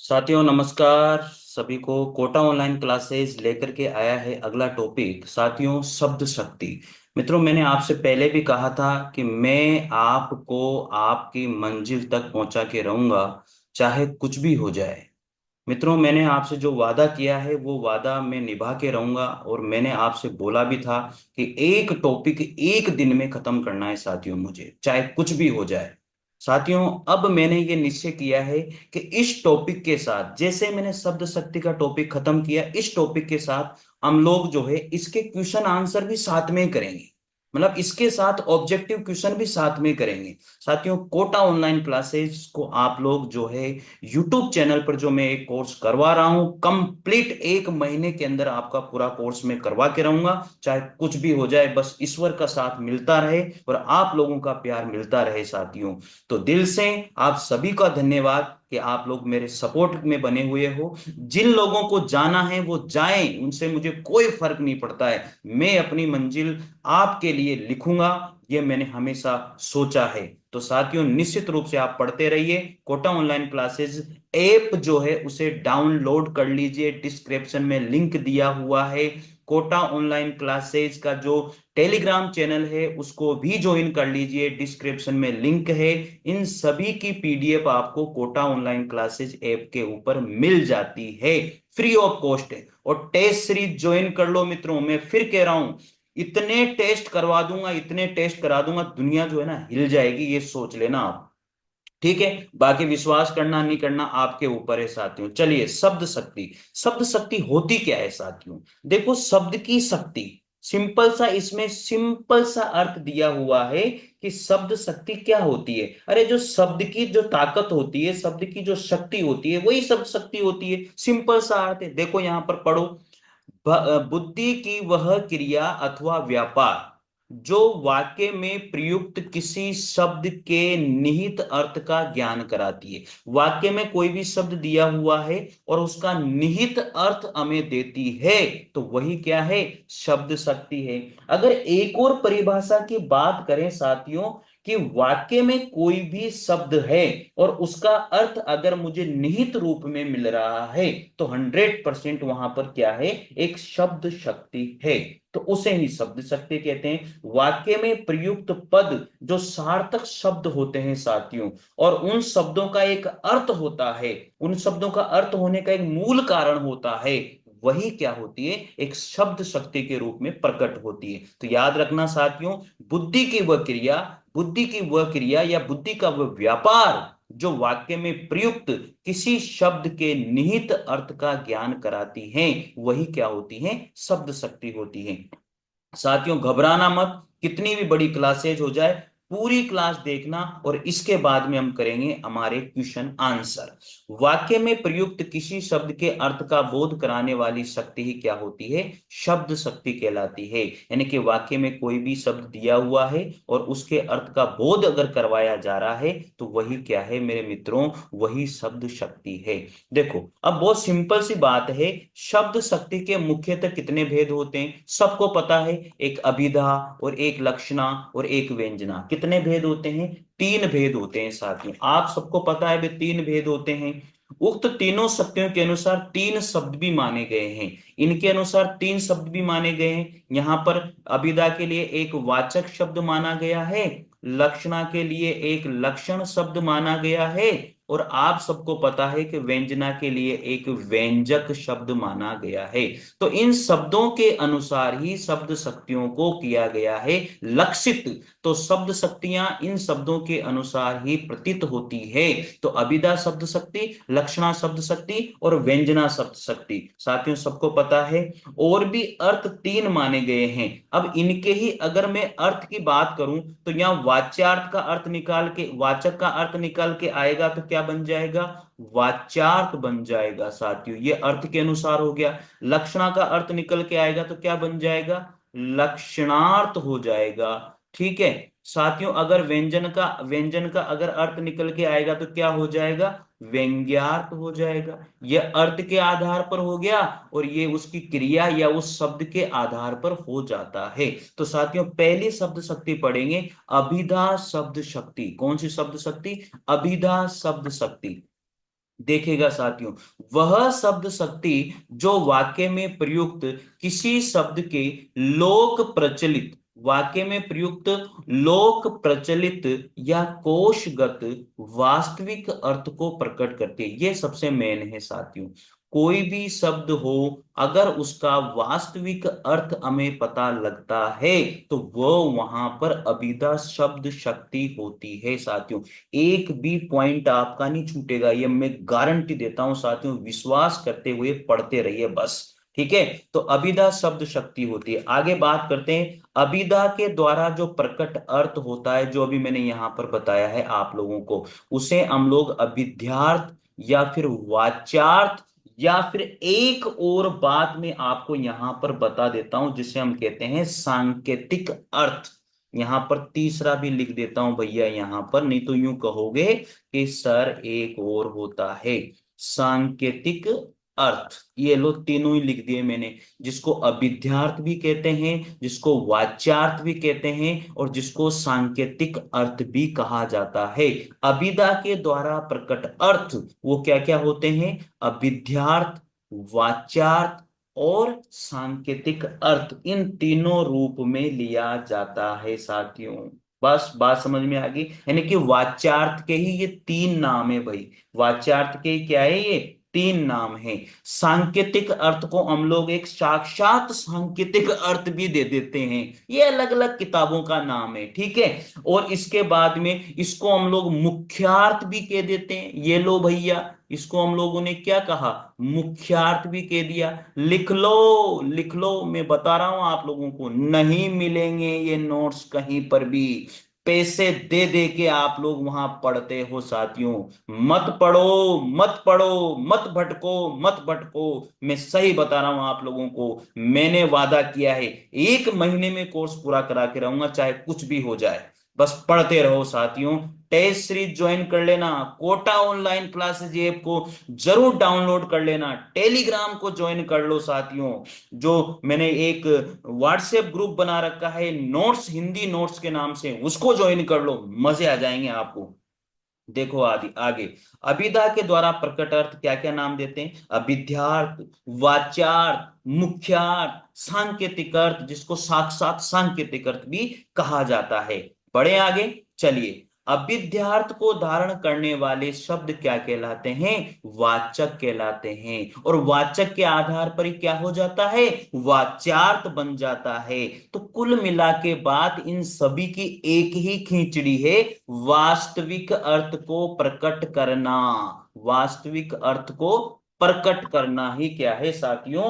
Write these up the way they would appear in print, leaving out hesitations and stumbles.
साथियों नमस्कार। सभी को कोटा ऑनलाइन क्लासेस लेकर के आया है अगला टॉपिक साथियों शब्द शक्ति। मित्रों, मैंने आपसे पहले भी कहा था कि मैं आपको आपकी मंजिल तक पहुंचा के रहूंगा, चाहे कुछ भी हो जाए। मित्रों, मैंने आपसे जो वादा किया है वो वादा मैं निभा के रहूंगा, और मैंने आपसे बोला भी था कि एक टॉपिक एक दिन में खत्म करना है साथियों, मुझे चाहे कुछ भी हो जाए। साथियों, अब मैंने ये निश्चय किया है कि इस टॉपिक के साथ, जैसे मैंने शब्द शक्ति का टॉपिक खत्म किया, इस टॉपिक के साथ हम लोग जो है इसके क्वेश्चन आंसर भी साथ में ही करेंगे। मतलब इसके साथ ऑब्जेक्टिव क्वेश्चन भी साथ में करेंगे। साथियों, कोटा ऑनलाइन क्लासेस को आप लोग जो है यूट्यूब चैनल पर जो मैं एक कोर्स करवा रहा हूं, कंप्लीट 1 महीने के अंदर आपका पूरा कोर्स मैं करवा के रहूंगा, चाहे कुछ भी हो जाए, बस ईश्वर का साथ मिलता रहे और आप लोगों का प्यार मिलता रहे साथियों। तो दिल से आप सभी का धन्यवाद कि आप लोग मेरे सपोर्ट में बने हुए हो। जिन लोगों को जाना है वो जाएं, उनसे मुझे कोई फर्क नहीं पड़ता है। मैं अपनी मंजिल आपके लिए लिखूंगा, ये मैंने हमेशा सोचा है। तो साथियों, निश्चित रूप से आप पढ़ते रहिए। कोटा ऑनलाइन क्लासेस ऐप जो है उसे डाउनलोड कर लीजिए, डिस्क्रिप्शन में लिंक दिया हुआ है। कोटा ऑनलाइन क्लासेस का जो टेलीग्राम चैनल है उसको भी ज्वाइन कर लीजिए, डिस्क्रिप्शन में लिंक है। इन सभी की पीडीएफ आपको कोटा ऑनलाइन क्लासेस ऐप के ऊपर मिल जाती है, फ्री ऑफ कॉस्ट है। और टेस्ट सीरीज ज्वाइन कर लो मित्रों, मैं फिर कह रहा हूं, इतने टेस्ट करवा दूंगा, इतने टेस्ट करा दूंगा, दुनिया जो है ना हिल जाएगी, ये सोच लेना आप। ठीक है, बाकी विश्वास करना नहीं करना आपके ऊपर है साथियों। चलिए, शब्द शक्ति। शब्द शक्ति होती क्या है साथियों? देखो, शब्द की शक्ति, सिंपल सा, इसमें सिंपल सा अर्थ दिया हुआ है कि शब्द शक्ति क्या होती है। अरे, जो शब्द की जो ताकत होती है, शब्द की जो शक्ति होती है, वही शब्द शक्ति होती है। सिंपल सा अर्थ है, देखो यहां पर पढ़ो। बुद्धि की वह क्रिया अथवा व्यापार जो वाक्य में प्रयुक्त किसी शब्द के निहित अर्थ का ज्ञान कराती है। वाक्य में कोई भी शब्द दिया हुआ है और उसका निहित अर्थ हमें देती है, तो वही क्या है? शब्द शक्ति है। अगर एक और परिभाषा की बात करें साथियों, कि वाक्य में कोई भी शब्द है और उसका अर्थ अगर मुझे निहित रूप में मिल रहा है, तो 100% वहां पर क्या है? एक शब्द शक्ति है। तो उसे ही शब्द शक्ति कहते हैं। वाक्य में प्रयुक्त पद जो सार्थक शब्द होते हैं साथियों, और उन शब्दों का एक अर्थ होता है, उन शब्दों का अर्थ होने का एक मूल कारण होता है, वही क्या होती है? एक शब्द शक्ति के रूप में प्रकट होती है। तो याद रखना साथियों, बुद्धि की वह क्रिया, बुद्धि की वह क्रिया या बुद्धि का वह व्यापार जो वाक्य में प्रयुक्त किसी शब्द के निहित अर्थ का ज्ञान कराती हैं, वही क्या होती हैं? शब्द शक्ति होती है। साथियों, घबराना मत, कितनी भी बड़ी क्लासेज हो जाए, पूरी क्लास देखना, और इसके बाद में हम करेंगे हमारे क्वेश्चन आंसर। वाक्य में प्रयुक्त किसी शब्द के अर्थ का बोध कराने वाली शक्ति ही क्या होती है? शब्द शक्ति कहलाती है। यानी कि वाक्य में कोई भी शब्द दिया हुआ है और उसके अर्थ का बोध अगर करवाया जा रहा है, तो वही क्या है मेरे मित्रों? वही शब्द शक्ति है। देखो, अब बहुत सिंपल सी बात है, शब्द शक्ति के मुख्यतः कितने भेद होते हैं सबको पता है। एक अभिधा और एक लक्षणा और एक व्यंजना। कितने भेद होते हैं? 3 भेद होते हैं साथियों, आप सबको पता है वे 3 भेद होते हैं। उक्त तीनों शक्तियों के अनुसार 3 शब्द भी माने गए हैं। इनके अनुसार 3 शब्द भी माने गए हैं। यहां पर अभिधा के लिए एक वाचक शब्द माना गया है, लक्षणा के लिए एक लक्षण शब्द माना गया है, और आप सबको पता है कि व्यंजना के लिए एक व्यंजक शब्द माना गया है। तो इन शब्दों के अनुसार ही शब्द शक्तियों को किया गया है लक्षित। तो शब्द शक्तियां इन शब्दों के अनुसार ही प्रतीत होती है। तो अभिधा शब्द शक्ति, लक्षणा शब्द शक्ति और व्यंजना शब्द शक्ति, साथियों सबको पता है। और भी अर्थ 3 माने गए हैं। अब इनके ही अगर मैं अर्थ की बात करूं, तो यहाँ वाच्यार्थ का अर्थ निकाल के, वाचक का अर्थ निकाल के आएगा तो क्या बन जाएगा? वाच्यार्थ बन जाएगा साथियों, ये अर्थ के अनुसार हो गया। लक्षणा का अर्थ निकल के आएगा तो क्या बन जाएगा? लक्षणार्थ हो जाएगा। ठीक है साथियों, अगर व्यंजन का अगर अर्थ निकल के आएगा तो क्या हो जाएगा? व्यंग्यार्थ हो जाएगा। यह अर्थ के आधार पर हो गया, और ये उसकी क्रिया या उस शब्द के आधार पर हो जाता है। तो साथियों, पहली शब्द शक्ति पढ़ेंगे, अभिधा शब्द शक्ति। कौन सी शब्द शक्ति? अभिधा शब्द शक्ति। देखिएगा साथियों, वह शब्द शक्ति जो वाक्य में प्रयुक्त किसी शब्द के लोक प्रचलित, वाक्य में प्रयुक्त लोक प्रचलित या कोशगत वास्तविक अर्थ को प्रकट करती है। ये सबसे मेन है साथियों। कोई भी शब्द हो, अगर उसका वास्तविक अर्थ हमें पता लगता है तो वो वहां पर अभिधा शब्द शक्ति होती है साथियों। एक भी पॉइंट आपका नहीं छूटेगा, ये मैं गारंटी देता हूं साथियों। विश्वास करते हुए पढ़ते रहिए बस। ठीक है, तो अभिधा शब्द शक्ति होती है। आगे बात करते हैं, अभिधा के द्वारा जो प्रकट अर्थ होता है, जो अभी मैंने यहां पर बताया है आप लोगों को, उसे हम लोग अभिध्यार्थ या फिर वाच्यार्थ, या फिर एक और बात में आपको यहां पर बता देता हूं जिसे हम कहते हैं सांकेतिक अर्थ। यहां पर तीसरा भी लिख देता हूं भैया यहां पर, नहीं तो यूं कहोगे कि सर एक और होता है सांकेतिक अर्थ। ये लो तीनों ही लिख दिए मैंने, जिसको अभिध्यार्थ भी कहते हैं, जिसको वाच्यार्थ भी कहते हैं, और जिसको सांकेतिक अर्थ भी कहा जाता है। अभिधा के द्वारा प्रकट अर्थ वो क्या क्या होते हैं? अभिध्यार्थ, वाच्यार्थ और सांकेतिक अर्थ, इन तीनों रूप में लिया जाता है साथियों। बस बात समझ में आ गई, यानी कि वाच्यार्थ के ही ये तीन नाम है भाई। वाच्यार्थ के क्या है? ये तीन नाम है। सांकेतिक अर्थ को हम लोग एक साक्षात सांकेतिक अर्थ भी दे देते हैं, ये अलग अलग किताबों का नाम है, ठीक है। और इसके बाद में इसको हम लोग मुख्यार्थ भी कह देते हैं। ये लो भैया, इसको हम लोगों ने क्या कहा? मुख्यार्थ भी कह दिया। लिख लो, लिख लो, मैं बता रहा हूं आप लोगों को, नहीं मिलेंगे ये नोट्स कहीं पर भी। पैसे दे दे के आप लोग वहां पढ़ते हो साथियों। मत पढ़ो, मत पढ़ो, मत भटको, मत भटको। मैं सही बता रहा हूं आप लोगों को, मैंने वादा किया है 1 महीने में कोर्स पूरा करा के रहूंगा, चाहे कुछ भी हो जाए। बस पढ़ते रहो साथियों। टेस्ट सीरीज ज्वाइन कर लेना, कोटा ऑनलाइन क्लासेज ऐप को जरूर डाउनलोड कर लेना, टेलीग्राम को ज्वाइन कर लो साथियों। जो मैंने एक व्हाट्सएप ग्रुप बना रखा है नोट्स, हिंदी नोट्स के नाम से, उसको ज्वाइन कर लो, मजे आ जाएंगे आपको। देखो आदि आगे, अभिधा के द्वारा प्रकट अर्थ क्या क्या नाम देते हैं? अभिध्यार्थ, वाच्यार्थ, मुख्यार्थ, सांकेतिक अर्थ, जिसको साक्षात सांकेतिक अर्थ भी कहा जाता है। बढ़े आगे, चलिए। अभिध्यार्थ को धारण करने वाले शब्द क्या कहलाते हैं? वाचक कहलाते हैं। और वाचक के आधार पर ही क्या हो जाता है? वाच्यार्थ बन जाता है। तो कुल मिला के बात इन सभी की एक ही खींचड़ी है, वास्तविक अर्थ को प्रकट करना। वास्तविक अर्थ को प्रकट करना ही क्या है साथियों?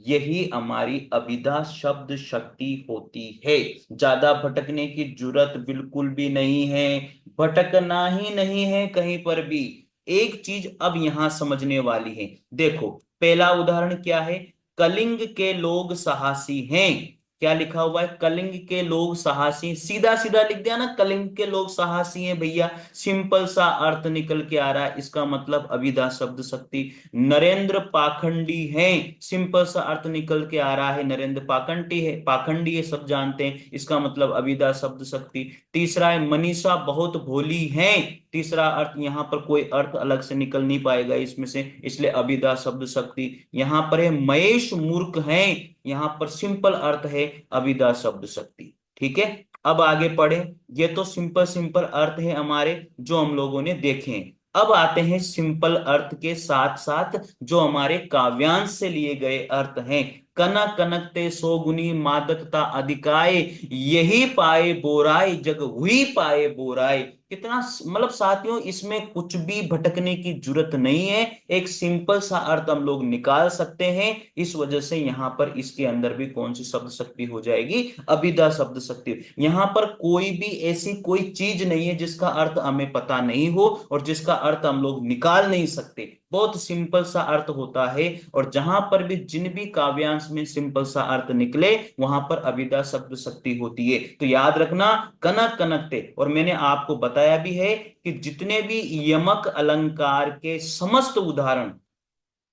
यही हमारी अभिधा शब्द शक्ति होती है। ज्यादा भटकने की जरूरत बिल्कुल भी नहीं है, भटकना ही नहीं है कहीं पर भी। एक चीज अब यहां समझने वाली है, देखो पहला उदाहरण क्या है? कलिंग के लोग साहसी हैं। क्या लिखा हुआ है? कलिंग के लोग साहसी, सीधा सीधा लिख दिया ना, कलिंग के लोग साहसी हैं भैया। सिंपल सा अर्थ निकल के आ रहा है, इसका मतलब अभिधा शब्द शक्ति। नरेंद्र पाखंडी हैं, सिंपल सा अर्थ निकल के आ रहा है, नरेंद्र पाखंडी है, पाखंडी है, सब जानते हैं, इसका मतलब अभिधा शब्द शक्ति। तीसरा है मनीषा बहुत भोली हैं, तीसरा अर्थ यहां पर कोई अर्थ अलग से निकल नहीं पाएगा इसमें से, इसलिए अभिधा शब्द शक्ति। यहां पर है महेश मूर्ख हैं, यहां पर सिंपल अर्थ है अभिधा शब्द शक्ति। ठीक है, अब आगे पढ़े। ये तो सिंपल सिंपल अर्थ है हमारे जो हम लोगों ने देखे हैं। अब आते हैं सिंपल अर्थ के साथ साथ जो हमारे काव्यांश से लिए गए अर्थ हैं। कनक कनकते सोगुनी मादकता अधिकाय, यही पाए बोराय जग हुई पाए बोराय। कितना मतलब साथियों, इसमें कुछ भी भटकने की जरूरत नहीं है, एक सिंपल सा अर्थ हम लोग निकाल सकते हैं। इस वजह से यहां पर इसके अंदर भी कौन सी शब्द शक्ति हो जाएगी? अभिधा शब्द शक्ति। यहां पर कोई भी ऐसी कोई चीज नहीं है जिसका अर्थ हमें पता नहीं हो और जिसका अर्थ हम लोग निकाल नहीं सकते। बहुत सिंपल सा अर्थ होता है, और जहां पर भी जिन भी काव्यांश में सिंपल सा अर्थ निकले वहां पर अभिधा शब्द शक्ति होती है। तो याद रखना, कनक कनकते, और मैंने आपको बताया भी है कि जितने भी यमक अलंकार के समस्त उदाहरण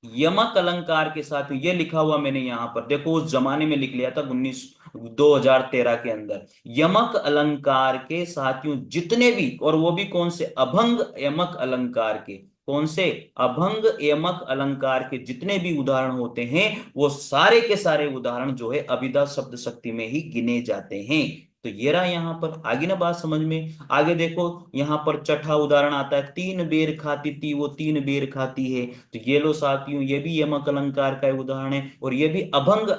यमक अलंकार के साथ, ये लिखा हुआ मैंने यहां पर देखो, उस जमाने में लिख लिया था 2013 के अंदर, यमक अलंकार के साथियों जितने भी, और वो भी कौन से? अभंग यमक अलंकार के, कौन से? अभंग यमक अलंकार के जितने भी उदाहरण होते हैं वो सारे के सारे उदाहरण जो है अभिधा शब्द शक्ति में ही गिने जाते हैं। तो ये रहा यहाँ पर, आगे ना बात समझ में। आगे देखो, यहाँ पर छठा उदाहरण आता है, तीन बेर खाती थी वो तीन बेर खाती है। तो ये लो साथियों, ये भी यमक अलंकार का उदाहरण है और ये भी अभंग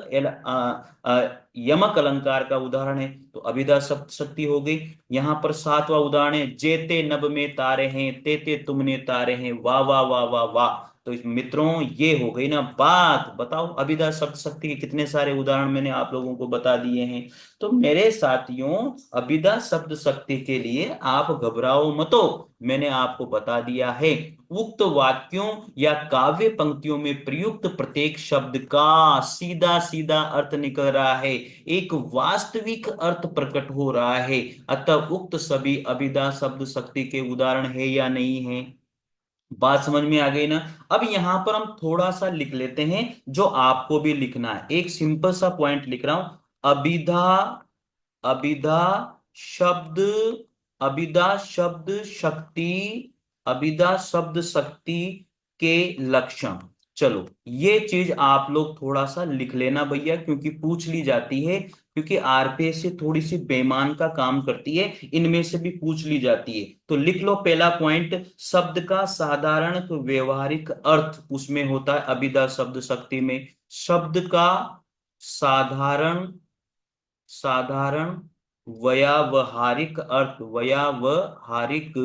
यमक अलंकार का उदाहरण है। तो अभिधा शब्द शक्ति हो गई। यहाँ पर सातवां उदाहरण है, जेते नभ में तारे हैं तेते तुमने तारे हैं, वाह वाह वाह वाह वाह। तो मित्रों ये हो गई ना बात। बताओ अभिधा शब्द शक्ति के कितने सारे उदाहरण मैंने आप लोगों को बता दिए हैं। तो मेरे साथियों, अभिधा शब्द शक्ति के लिए आप घबराओ मतो, मैंने आपको बता दिया है। उक्त वाक्यों या काव्य पंक्तियों में प्रयुक्त प्रत्येक शब्द का सीधा सीधा अर्थ निकल रहा है, एक वास्तविक अर्थ प्रकट हो रहा है। अतः उक्त सभी अभिधा शब्द शक्ति के उदाहरण है या नहीं है? बात समझ में आ गई ना? अब यहां पर हम थोड़ा सा लिख लेते हैं जो आपको भी लिखना है, एक सिंपल सा पॉइंट लिख रहा हूं। अभिधा, अभिधा शब्द, अभिधा शब्द शक्ति, अभिधा शब्द शक्ति के लक्षण। चलो ये चीज आप लोग थोड़ा सा लिख लेना भैया, क्योंकि पूछ ली जाती है, क्योंकि आरपीएस से थोड़ी सी बेईमान का काम करती है, इनमें से भी पूछ ली जाती है। तो लिख लो पहला पॉइंट, शब्द का साधारण व्यवहारिक अर्थ उसमें होता है अभिधा शब्द शक्ति में। शब्द का साधारण, साधारण व्यावहारिक अर्थ, व्यावहारिक,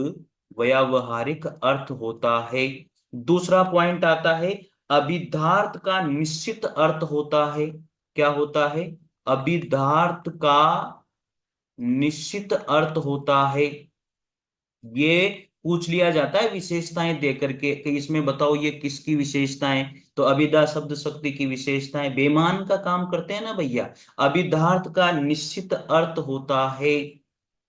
व्यावहारिक अर्थ होता है। दूसरा पॉइंट आता है, अभिधार्थ का निश्चित अर्थ होता है। क्या होता है? अभिधार्थ का निश्चित अर्थ होता है। ये पूछ लिया जाता है विशेषताएं देकर के कि इसमें बताओ ये किसकी विशेषताएं। तो अभिधा शब्द शक्ति की विशेषताएं बेमान का काम करते हैं ना भैया। अभिधार्थ का निश्चित अर्थ होता है,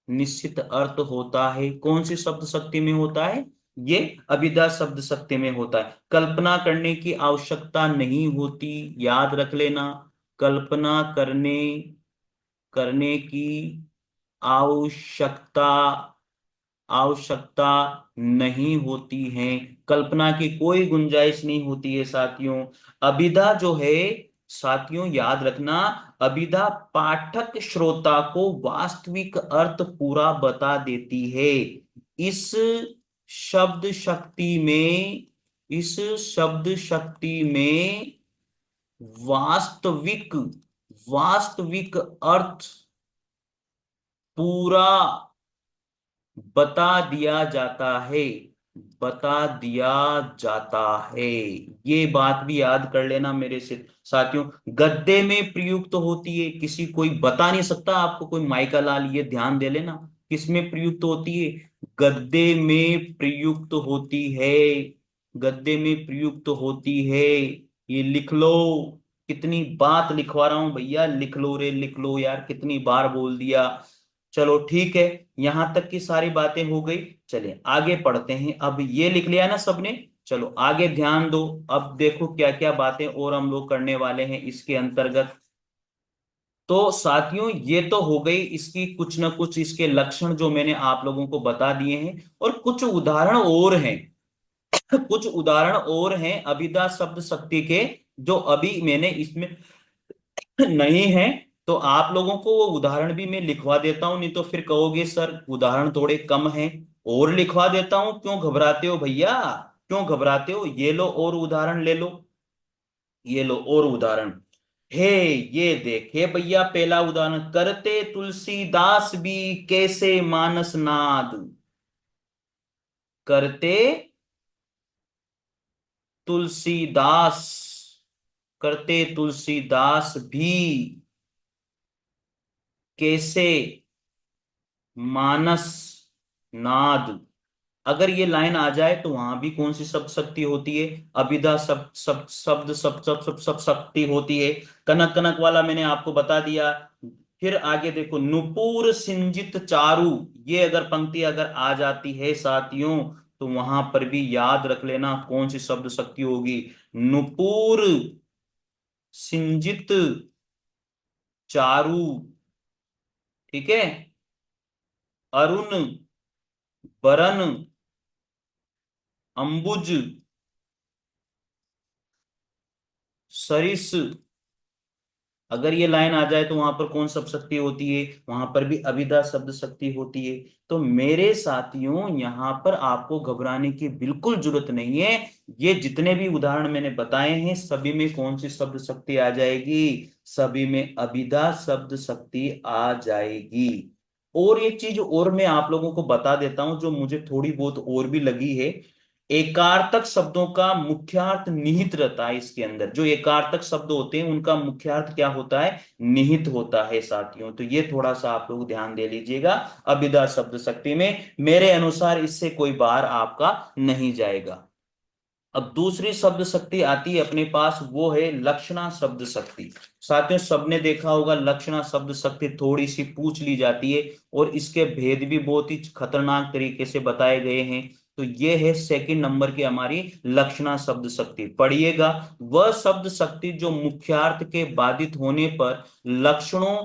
निश्चित अर्थ होता है कौन सी शब्द शक्ति में होता है? ये अभिधा शब्द शक्ति में होता है। कल्पना करने की आवश्यकता नहीं होती, याद रख लेना। कल्पना करने, करने की आवश्यकता, आवश्यकता नहीं होती है, कल्पना की कोई गुंजाइश नहीं होती है साथियों। अभिधा जो है साथियों याद रखना, अभिधा पाठक श्रोता को वास्तविक अर्थ पूरा बता देती है। इस शब्द शक्ति में, इस शब्द शक्ति में वास्तविक, वास्तविक अर्थ पूरा बता दिया जाता है, बता दिया जाता है। ये बात भी याद कर लेना मेरे से साथियों। गद्य में प्रयुक्त होती है, किसी कोई बता नहीं सकता आपको, कोई माइका लाल, ये ध्यान दे लेना। किसमें प्रयुक्त होती है? गद्य में प्रयुक्त होती है, गद्य में प्रयुक्त होती है। ये लिख लो, कितनी बात लिखवा रहा हूं भैया, लिख लो रे लिख लो यार, कितनी बार बोल दिया। चलो ठीक है, यहां तक की सारी बातें हो गई। चलिए आगे पढ़ते हैं। अब ये लिख लिया ना सबने, चलो आगे ध्यान दो। अब देखो क्या क्या बातें और हम लोग करने वाले हैं इसके अंतर्गत। तो साथियों ये तो हो गई इसकी कुछ ना कुछ इसके लक्षण जो मैंने आप लोगों को बता दिए हैं, और कुछ उदाहरण और हैं। कुछ उदाहरण और हैं अभिधा शब्द शक्ति के, जो अभी मैंने इसमें नहीं है। तो आप लोगों को वो उदाहरण भी मैं लिखवा देता हूं, नहीं तो फिर कहोगे सर उदाहरण थोड़े कम हैं। और लिखवा देता हूं, क्यों घबराते हो भैया, क्यों घबराते हो? ये लो और उदाहरण ले लो, ये लो और उदाहरण हे। ये देखे भैया पहला उदाहरण, करते तुलसीदास भी कैसे मानस नाद, करते तुलसीदास, करते तुलसीदास भी कैसे मानस नाद। अगर ये लाइन आ जाए तो वहां भी कौन सी शब्द शक्ति होती है? अभिधा शब्द शब्द शब्द शब्द शब्द शब्द शब्द शक्ति होती है। कनक कनक वाला मैंने आपको बता दिया। फिर आगे देखो, नुपुर सिंजित चारु, ये अगर पंक्ति अगर आ जाती है साथियों, तो वहां पर भी याद रख लेना कौन सी शब्द शक्ति होगी। नुपुर सिंजित चारु, ठीक है। अरुण बरन अंबुज, सरिस। अगर ये लाइन आ जाए तो वहां पर कौन शब्द शक्ति होती है? वहां पर भी अभिधा शब्द शक्ति होती है। तो मेरे साथियों, यहाँ पर आपको घबराने की बिल्कुल जरूरत नहीं है। ये जितने भी उदाहरण मैंने बताए हैं, सभी में कौन सी शब्द शक्ति आ जाएगी? सभी में अभिधा शब्द शक्ति आ जाएगी। और एक चीज और मैं आप लोगों को बता देता हूं, जो मुझे थोड़ी बहुत और भी लगी है। एकार्थक शब्दों का मुख्यार्थ निहित रहता है इसके अंदर। जो एकार्थक शब्द होते हैं उनका मुख्यार्थ क्या होता है? निहित होता है साथियों। तो ये थोड़ा सा आप लोग ध्यान दे लीजिएगा। अभिधा शब्द शक्ति में मेरे अनुसार इससे कोई बार आपका नहीं जाएगा। अब दूसरी शब्द शक्ति आती है अपने पास, वो है लक्षणा शब्द शक्ति। साथियों, सबने देखा होगा लक्षणा शब्द शक्ति थोड़ी सी पूछ ली जाती है, और इसके भेद भी बहुत ही खतरनाक तरीके से बताए गए हैं। तो ये है सेकंड नंबर की हमारी लक्षणा शब्द शक्ति। पढ़िएगा, वह शब्द शक्ति जो मुख्यार्थ के बाधित होने पर लक्षणों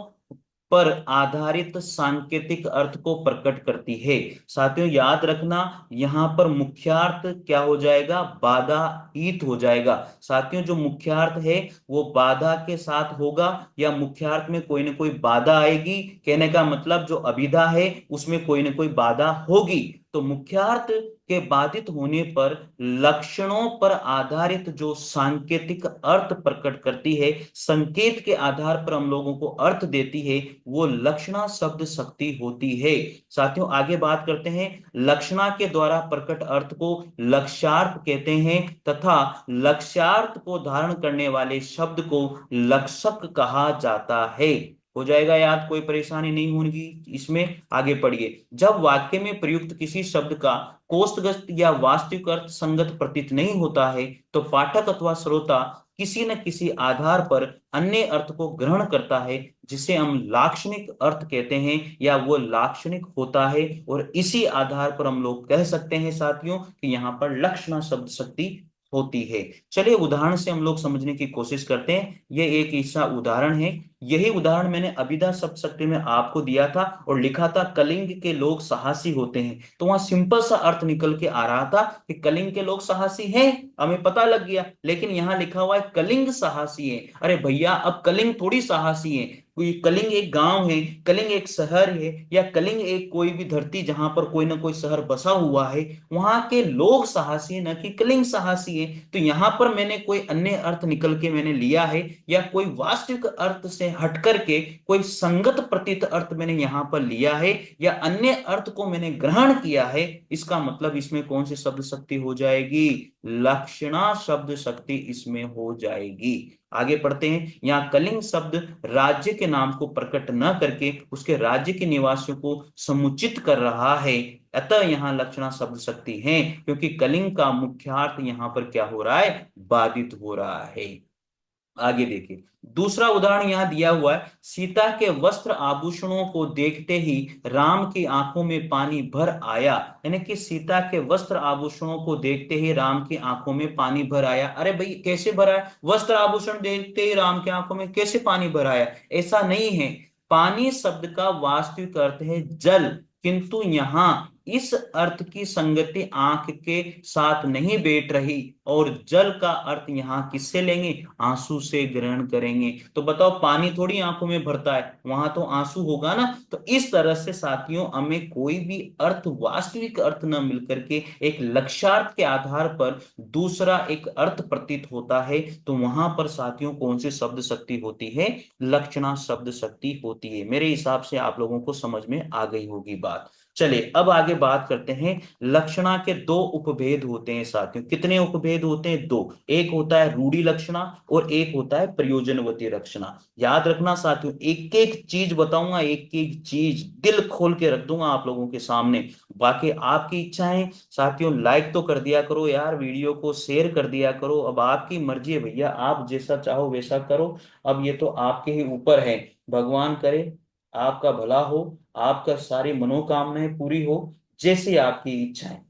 पर आधारित सांकेतिक अर्थ को प्रकट करती है। साथियों याद रखना, यहां पर मुख्यार्थ क्या हो जाएगा? बाधाहीत हो जाएगा। साथियों, जो मुख्यार्थ है वो बाधा के साथ होगा, या मुख्यार्थ में कोई ना कोई बाधा आएगी। कहने का मतलब जो अभिधा है उसमें कोई ना कोई बाधा होगी। तो मुख्यार्थ के बाधित होने पर लक्षणों पर आधारित जो सांकेतिक अर्थ प्रकट करती है, संकेत के आधार पर हम लोगों को अर्थ देती है, वो लक्षणा शब्द शक्ति होती है। साथियों आगे बात करते हैं। लक्षणा के द्वारा प्रकट अर्थ को लक्ष्यार्थ कहते हैं, तथा लक्ष्यार्थ को धारण करने वाले शब्द को लक्षक कहा जाता है। हो जाएगा याद, कोई परेशानी नहीं होगी इसमें। आगे पढ़िए। जब वाक्य में प्रयुक्त किसी शब्द का कोष्ठगत या वास्तविक अर्थ संगत प्रतीत नहीं होता है, तो पाठक अथवा श्रोता किसी न किसी आधार पर अन्य अर्थ को ग्रहण करता है, जिसे हम लाक्षणिक अर्थ कहते हैं, या वो लाक्षणिक होता है। और इसी आधार पर हम लोग कह सकते हैं साथियों कि यहाँ पर लक्षणा शब्द शक्ति होती है। चलिए उदाहरण से हम लोग समझने की कोशिश करते हैं। ये एक ऐसा उदाहरण है। यही उदाहरण मैंने अभिधा शब्द शक्ति में आपको दिया था, और लिखा था कलिंग के लोग साहसी होते हैं। तो वहां सिंपल सा अर्थ निकल के आ रहा था कि कलिंग के लोग साहसी हैं, हमें पता लग गया। लेकिन यहाँ लिखा हुआ है कलिंग साहसी है। अरे भैया, अब कलिंग थोड़ी साहसी है। कोई कलिंग एक गांव है, कलिंग एक शहर है, या कलिंग एक कोई भी धरती जहां पर कोई ना कोई शहर बसा हुआ है, वहां के लोग साहसी है, न कि कलिंग साहसी है। तो यहां पर मैंने कोई अन्य अर्थ निकल के मैंने लिया है, या कोई वास्तविक अर्थ से हट करके कोई संगत प्रतीत अर्थ मैंने यहां पर लिया है, या अन्य अर्थ को मैंने ग्रहण किया है। इसका मतलब इसमें कौन सी शब्द शक्ति हो जाएगी? लक्षणा शब्द शक्ति इसमें हो जाएगी। आगे पढ़ते हैं। यहाँ कलिंग शब्द राज्य के नाम को प्रकट न करके उसके राज्य के निवासियों को समुचित कर रहा है। अतः यहाँ लक्षणा शब्द शक्ति है, क्योंकि कलिंग का मुख्यार्थ यहाँ पर क्या हो रहा है? बाधित हो रहा है। आगे देखिए, दूसरा उदाहरण यहां दिया हुआ है। सीता के वस्त्र आभूषणों को देखते ही राम की आंखों में पानी भर आया। यानी कि सीता के वस्त्र आभूषणों को देखते ही राम की आंखों में पानी भर आया। अरे भाई, कैसे भर आया? वस्त्र आभूषण देखते ही राम की आंखों में कैसे पानी भर आया? ऐसा नहीं है। पानी शब्द का वास्तविक अर्थ है जल, किंतु यहाँ इस अर्थ की संगति आंख के साथ नहीं बैठ रही, और जल का अर्थ यहाँ किससे लेंगे? आंसू से ग्रहण करेंगे। तो बताओ, पानी थोड़ी आंखों में भरता है, वहां तो आंसू होगा ना। तो इस तरह से साथियों, हमें कोई भी अर्थ वास्तविक अर्थ न मिलकर के एक लक्ष्यार्थ के आधार पर दूसरा एक अर्थ प्रतीत होता है, तो वहां पर साथियों कौन सी शब्द शक्ति होती है? लक्षणा शब्द शक्ति होती है। मेरे हिसाब से आप लोगों को समझ में आ गई होगी बात। चलिए अब आगे बात करते हैं। लक्षणा के दो उपभेद होते हैं साथियों। कितने उपभेद होते हैं? दो। एक होता है रूढ़ि लक्षणा, और एक होता है प्रयोजनवती लक्षणा। याद रखना साथियों, एक एक चीज बताऊंगा, एक एक चीज दिल खोल के रख दूंगा आप लोगों के सामने। बाकी आपकी इच्छा है साथियों, लाइक तो कर दिया करो यार, वीडियो को शेयर कर दिया करो। अब आपकी मर्जी है भैया, आप जैसा चाहो वैसा करो। अब ये तो आपके ही ऊपर है। भगवान करे आपका भला हो, आपका सारी मनोकामनाएं पूरी हो, जैसी आपकी इच्छा है।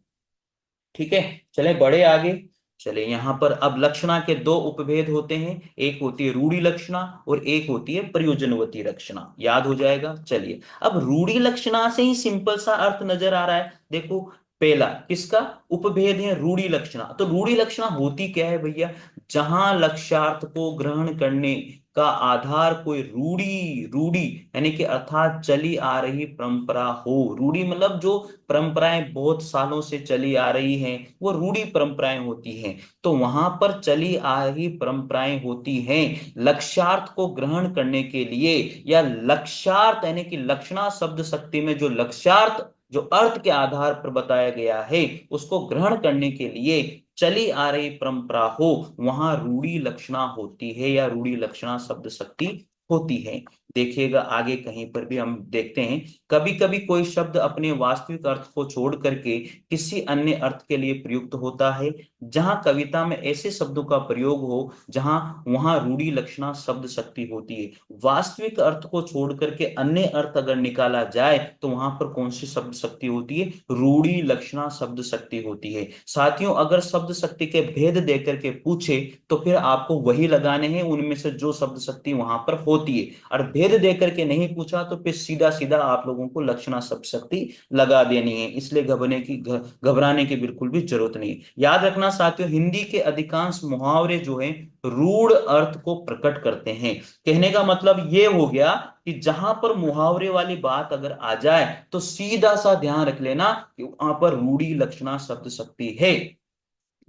ठीक है, चले बड़े आगे। चले यहां पर अब लक्षणा के दो उपभेद होते हैं। एक होती है रूढ़ि लक्षणा, और एक होती है प्रयोजनवती लक्षणा। याद हो जाएगा। चलिए, अब रूढ़ि लक्षणा से ही सिंपल सा अर्थ नजर आ रहा है। देखो, पहला किसका उपभेद है, रूढ़ि लक्षणा। तो रूढ़ि लक्षणा होती क्या है भैया, जहां लक्ष्यार्थ को ग्रहण करने का आधार कोई रूढ़ी रूढ़ी यानी कि अर्थात चली आ रही परंपरा हो। रूढ़ी मतलब जो परंपराएं बहुत सालों से चली आ रही हैं वो रूढ़ी परंपराएं होती हैं। तो वहां पर चली आ रही परंपराएं होती हैं लक्ष्यार्थ को ग्रहण करने के लिए, या लक्ष्यार्थ यानी कि लक्षणा शब्द शक्ति में जो लक्ष्यार्थ जो अर्थ के आधार पर बताया गया है उसको ग्रहण करने के लिए चली आ रही परंपरा हो, वहां रूढ़ी लक्षणा होती है या रूढ़ी लक्षणा शब्द शक्ति होती है। देखिएगा आगे कहीं पर भी हम देखते हैं, कभी कभी कोई शब्द अपने वास्तविक अर्थ को छोड़ करके किसी अन्य अर्थ के लिए प्रयुक्त होता है। जहां कविता में ऐसे शब्दों का प्रयोग हो जहां वहां रूढ़ी लक्षणा शब्द शक्ति होती है। वास्तविक अर्थ को छोड़ करके अन्य अर्थ अगर निकाला जाए तो वहां पर कौन सी शब्द शक्ति होती है, रूढ़ी लक्षणा शब्द शक्ति होती है। साथियों अगर शब्द शक्ति के भेद देकर के पूछे तो फिर आपको वही लगाने हैं उनमें से जो शब्द शक्ति वहां पर होती है, और भेद देकर के नहीं पूछा तो फिर सीधा सीधा आप लोगों को लक्षणा शब्द शक्ति लगा देनी है। इसलिए घबराने की बिल्कुल भी जरूरत नहीं। याद रखना साथियों, हिंदी के अधिकांश मुहावरे जो हैं रूढ़ अर्थ को प्रकट करते हैं। कहने का मतलब ये हो गया कि जहां पर मुहावरे वाली बात अगर आ जाए तो सीधा सा ध्यान रख लेना कि वहां पर रूढ़ी लक्षणा शब्द शक्ति है।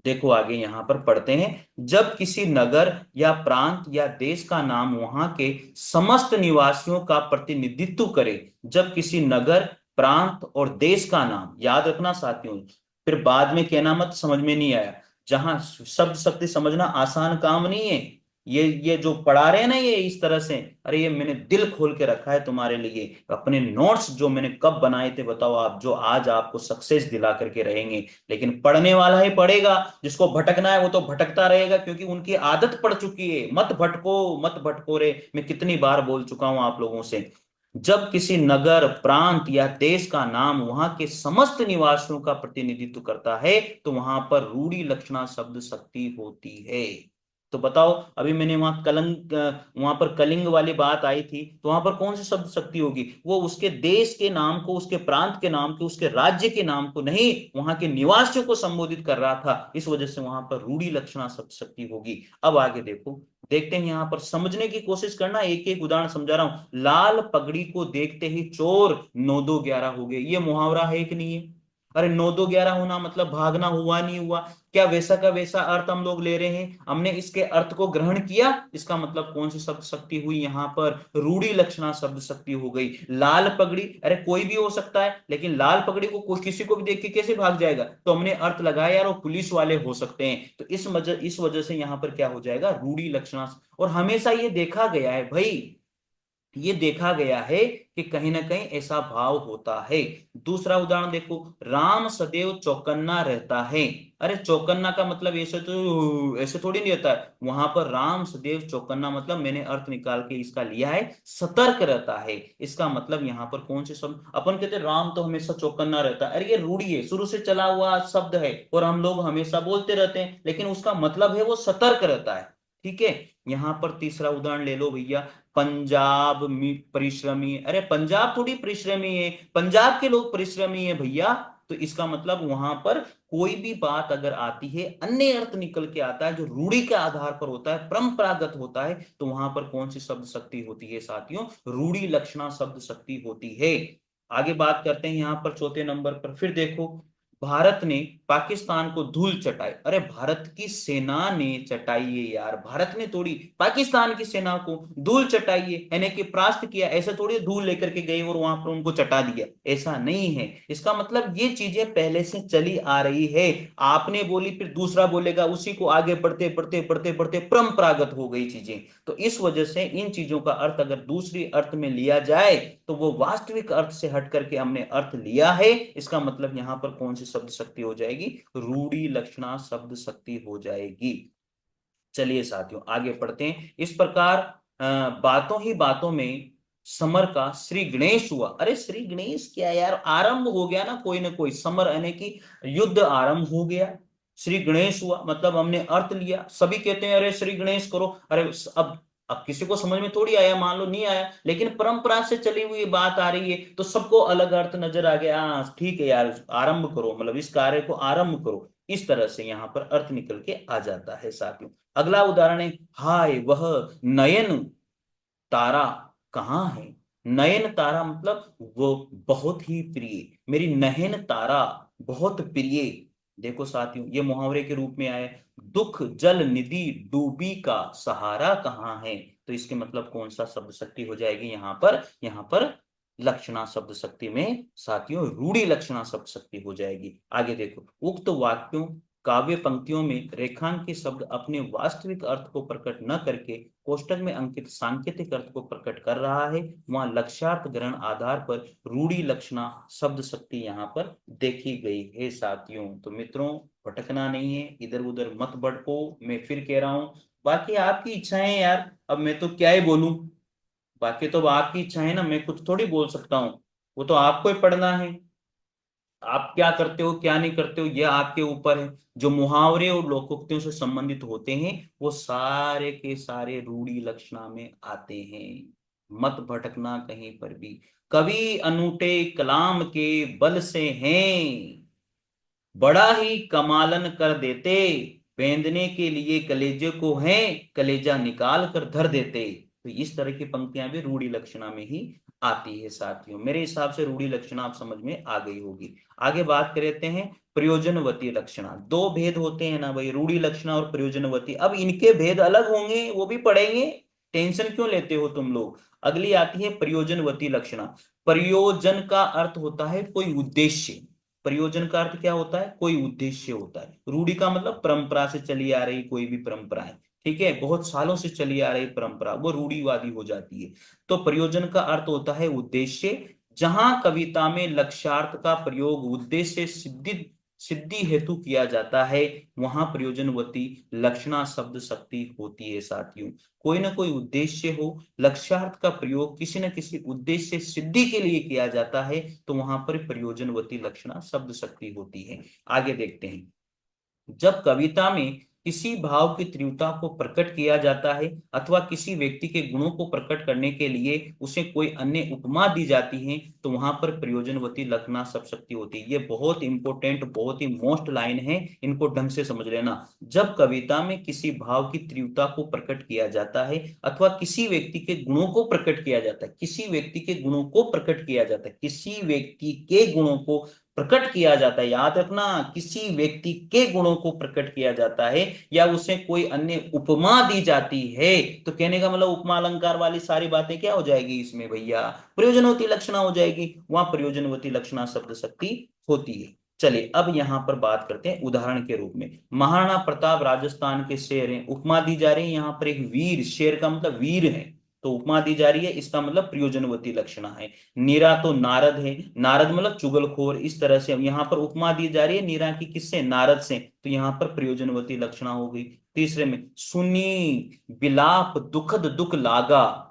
देखो आगे यहां पर पढ़ते हैं, जब किसी नगर या प्रांत या देश का नाम वहां के समस्त निवासियों का प्रतिनिधित्व करे। जब किसी नगर प्रांत और देश का नाम, याद रखना साथियों, फिर बाद में कहना मत समझ में नहीं आया। जहां शब्द शक्ति समझना आसान काम नहीं है। ये जो पढ़ा रहे हैं ना ये इस तरह से, अरे ये मैंने दिल खोल के रखा है तुम्हारे लिए। अपने नोट्स जो मैंने कब बनाए थे बताओ आप, जो आज आपको सक्सेस दिला करके रहेंगे। लेकिन पढ़ने वाला ही पढ़ेगा, जिसको भटकना है वो तो भटकता रहेगा, क्योंकि उनकी आदत पड़ चुकी है। मत भटको मत भटको रे, मैं कितनी बार बोल चुका हूं आप लोगों से। जब किसी नगर प्रांत या देश का नाम वहां के समस्त निवासियों का प्रतिनिधित्व करता है तो वहां पर रूढ़ी लक्षणा शब्द शक्ति होती है। तो बताओ, अभी मैंने वहां वहां पर कलिंग वाली बात आई थी, तो वहां पर कौन सी शब्द शक्ति होगी, वो उसके देश के नाम को, उसके प्रांत के नाम को, उसके राज्य के नाम को नहीं, वहां के निवासियों को संबोधित कर रहा था। इस वजह से वहां पर रूढ़ी लक्षणा शब्द शक्ति होगी। अब आगे देखो, देखते हैं यहां पर, समझने की कोशिश करना, एक एक उदाहरण समझा रहा हूं। लाल पगड़ी को देखते ही चोर 9 2 11 हो गए, ये मुहावरा है कि नहीं है। अरे 9 2 11 होना मतलब भागना हुआ नहीं हुआ। क्या वैसा का वैसा अर्थ हम लोग ले रहे हैं, हमने इसके अर्थ को ग्रहण किया, इसका मतलब कौन सी शब्द शक्ति हुई यहां पर, रूढ़ी लक्षणा शब्द शक्ति हो गई। लाल पगड़ी, अरे कोई भी हो सकता है, लेकिन लाल पगड़ी को किसी को भी देख के कैसे भाग जाएगा, तो हमने अर्थ लगाया यार वो पुलिस वाले हो सकते हैं। तो इस वजह से यहां पर क्या हो जाएगा, रूढ़ी लक्षणा। और हमेशा ये देखा गया है भाई, ये देखा गया है कि कहीं ना कहीं ऐसा भाव होता है। दूसरा उदाहरण देखो, राम सदैव चौकन्ना रहता है। अरे चौकन्ना का मतलब ऐसे थोड़ी नहीं रहता है, वहां पर राम सदैव चौकन्ना मतलब मैंने अर्थ निकाल के इसका लिया है, सतर्क रहता है। इसका मतलब यहाँ पर कौन से शब्द, अपन कहते हैं राम तो हमेशा चौकन्ना रहता है, अरे ये रूढ़ी है, शुरू से चला हुआ शब्द है और हम लोग हमेशा बोलते रहते हैं, लेकिन उसका मतलब है वो सतर्क रहता है। ठीक है। यहां पर तीसरा उदाहरण ले लो भैया, पंजाब में परिश्रमी, अरे पंजाब थोड़ी परिश्रमी है, पंजाब के लोग परिश्रमी है भैया। तो इसका मतलब वहां पर कोई भी बात अगर आती है अन्य अर्थ निकल के आता है जो रूढ़ी के आधार पर होता है, परंपरागत होता है, तो वहां पर कौन सी शब्द शक्ति होती है साथियों, रूढ़ी लक्षणा शब्द शक्ति होती है। आगे बात करते हैं यहां पर चौथे नंबर पर, फिर देखो, भारत ने पाकिस्तान को धूल चटाई। अरे भारत की सेना ने चटाई है यार, भारत ने थोड़ी पाकिस्तान की सेना को धूल चटाई है, यानी कि परास्त किया, ऐसे थोड़ी धूल लेकर के गए और वहां पर उनको चटा दिया, ऐसा नहीं है। इसका मतलब ये चीजें पहले से चली आ रही है, आपने बोली फिर दूसरा बोलेगा, उसी को आगे बढ़ते बढ़ते बढ़ते बढ़ते परंपरागत हो गई चीजें। तो इस वजह से इन चीजों का अर्थ अगर दूसरी अर्थ में लिया जाए तो वो वास्तविक अर्थ से हट करके हमने अर्थ लिया है, इसका मतलब यहां पर कौन सी शब्द शक्ति हो जाएगी, रूढ़ी लक्षणा शब्द शक्ति हो जाएगी। चलिए साथियों आगे पढ़ते हैं। इस प्रकार बातों ही बातों में समर का श्री गणेश हुआ। अरे श्री गणेश क्या यार, आरंभ हो गया ना कोई समर यानी कि युद्ध आरंभ हो गया। श्री गणेश हुआ मतलब हमने अर्थ लिया, सभी कहते हैं अरे श्री गणेश करो। अरे अब अब किसी को समझ में थोड़ी आया, मान लो नहीं आया, लेकिन परंपरा से चली हुई बात आ रही है तो सबको अलग अर्थ नजर आ गया। हाँ ठीक है यार, आरंभ करो, मतलब इस कार्य को आरंभ करो, इस तरह से यहाँ पर अर्थ निकल के आ जाता है साथियों। अगला उदाहरण है, हाय वह नयन तारा कहाँ है। नयन तारा मतलब वो बहुत ही प्रिय, मेरी नयन तारा बहुत प्रिय। देखो साथियों, ये मुहावरे के रूप में आए। दुख जल निधि डूबी का सहारा कहाँ है, तो इसके मतलब कौन सा शब्द शक्ति हो जाएगी यहाँ पर, यहाँ पर लक्षणा शब्द शक्ति में साथियों रूढ़ी लक्षणा शब्द शक्ति हो जाएगी। आगे देखो, उक्त वाक्यों काव्य पंक्तियों में रेखांकित शब्द अपने वास्तविक अर्थ को प्रकट न करके कोष्टक में अंकित सांकेतिक अर्थ को प्रकट कर रहा है, वहां लक्ष्यार्थ ग्रहण आधार पर रूढ़ी लक्षणा शब्द शक्ति यहाँ पर देखी गई है साथियों। तो मित्रों, भटकना नहीं है, इधर उधर मत भटको, मैं फिर कह रहा हूं। बाकी आपकी इच्छा है यार, अब मैं तो क्या ही बोलूं, बाकी तो अब आपकी इच्छा है ना, मैं कुछ थोड़ी बोल सकता हूँ, वो तो आपको ही पढ़ना है। आप क्या करते हो क्या नहीं करते हो ये आपके ऊपर है। जो मुहावरे और लोकोक्तियों से संबंधित होते हैं वो सारे के सारे रूढ़ी लक्षणा में आते हैं। मत भटकना कहीं पर भी। कवि अनूठे कलाम के बल से हैं, बड़ा ही कमालन कर देते, बेंदने के लिए कलेजे को है, कलेजा निकाल कर धर देते। तो इस तरह की पंक्तियां भी रूढ़ी लक्षणा में ही आती है साथियों। मेरे हिसाब से रूढ़ी लक्षणा आप समझ में आ गई होगी। आगे बात करते हैं प्रयोजनवती लक्षणा। दो भेद होते हैं ना भाई, रूढ़ी लक्षणा और प्रयोजनवती। अब इनके भेद अलग होंगे, वो भी पढ़ेंगे, टेंशन क्यों लेते हो तुम लोग। अगली आती है प्रयोजनवती लक्षणा। प्रयोजन का अर्थ होता है कोई उद्देश्य। प्रयोजन का अर्थ क्या होता है, कोई उद्देश्य होता है। रूढ़ी का मतलब परंपरा से चली आ रही कोई भी परंपरा है, ठीक है, बहुत सालों से चली आ रही परंपरा, वो रूढ़ीवादी हो जाती है। तो प्रयोजन का अर्थ होता है उद्देश्य। जहां कविता में लक्ष्यार्थ का प्रयोग उद्देश्य सिद्धि सिद्धि हेतु किया जाता है, वहां प्रयोजनवती लक्षणा शब्द शक्ति होती है साथियों। कोई ना कोई उद्देश्य हो, लक्ष्यार्थ का प्रयोग किसी न किसी उद्देश्य सिद्धि के लिए किया जाता है, तो वहां पर प्रयोजनवती लक्षणा शब्द शक्ति होती है। आगे देखते हैं, जब कविता में किसी भाव की तीव्रता को प्रकट किया जाता है अथवा किसी व्यक्ति के गुणों को प्रकट करने के लिए उसे कोई अन्य उपमा दी जाती है, तो वहां पर प्रयोजनवती लक्षणा शब्द शक्ति होती है। ये बहुत इंपॉर्टेंट, बहुत ही मोस्ट लाइन है, इनको ढंग से समझ लेना। जब कविता में किसी भाव की तीव्रता को प्रकट किया जाता है अथवा किसी व्यक्ति के गुणों को प्रकट किया जाता है, किसी व्यक्ति के गुणों को प्रकट किया जाता है, किसी व्यक्ति के गुणों को प्रकट किया जाता है, याद रखना, किसी व्यक्ति के गुणों को प्रकट किया जाता है या उसे कोई अन्य उपमा दी जाती है, तो कहने का मतलब उपमा अलंकार वाली सारी बातें क्या हो जाएगी इसमें भैया, प्रयोजनवती लक्षणा हो जाएगी। वहां प्रयोजनवती लक्षणा शब्द शक्ति होती है। चलिए अब यहां पर बात करते हैं उदाहरण के रूप में। महाराणा प्रताप राजस्थान के शेर हैं, उपमा दी जा रही है यहाँ पर एक वीर, शेर का मतलब वीर है, तो उपमा दी जा रही है, इसका मतलब प्रयोजनवती लक्षणा है। नीरा तो नारद है, नारद मतलब चुगलखोर, इस तरह से यहाँ पर उपमा दी जा रही है नीरा की, किससे, नारद से, तो यहाँ पर प्रयोजनवती लक्षणा हो गई। तीसरे में, सुनी विलाप दुखद दुख लागा,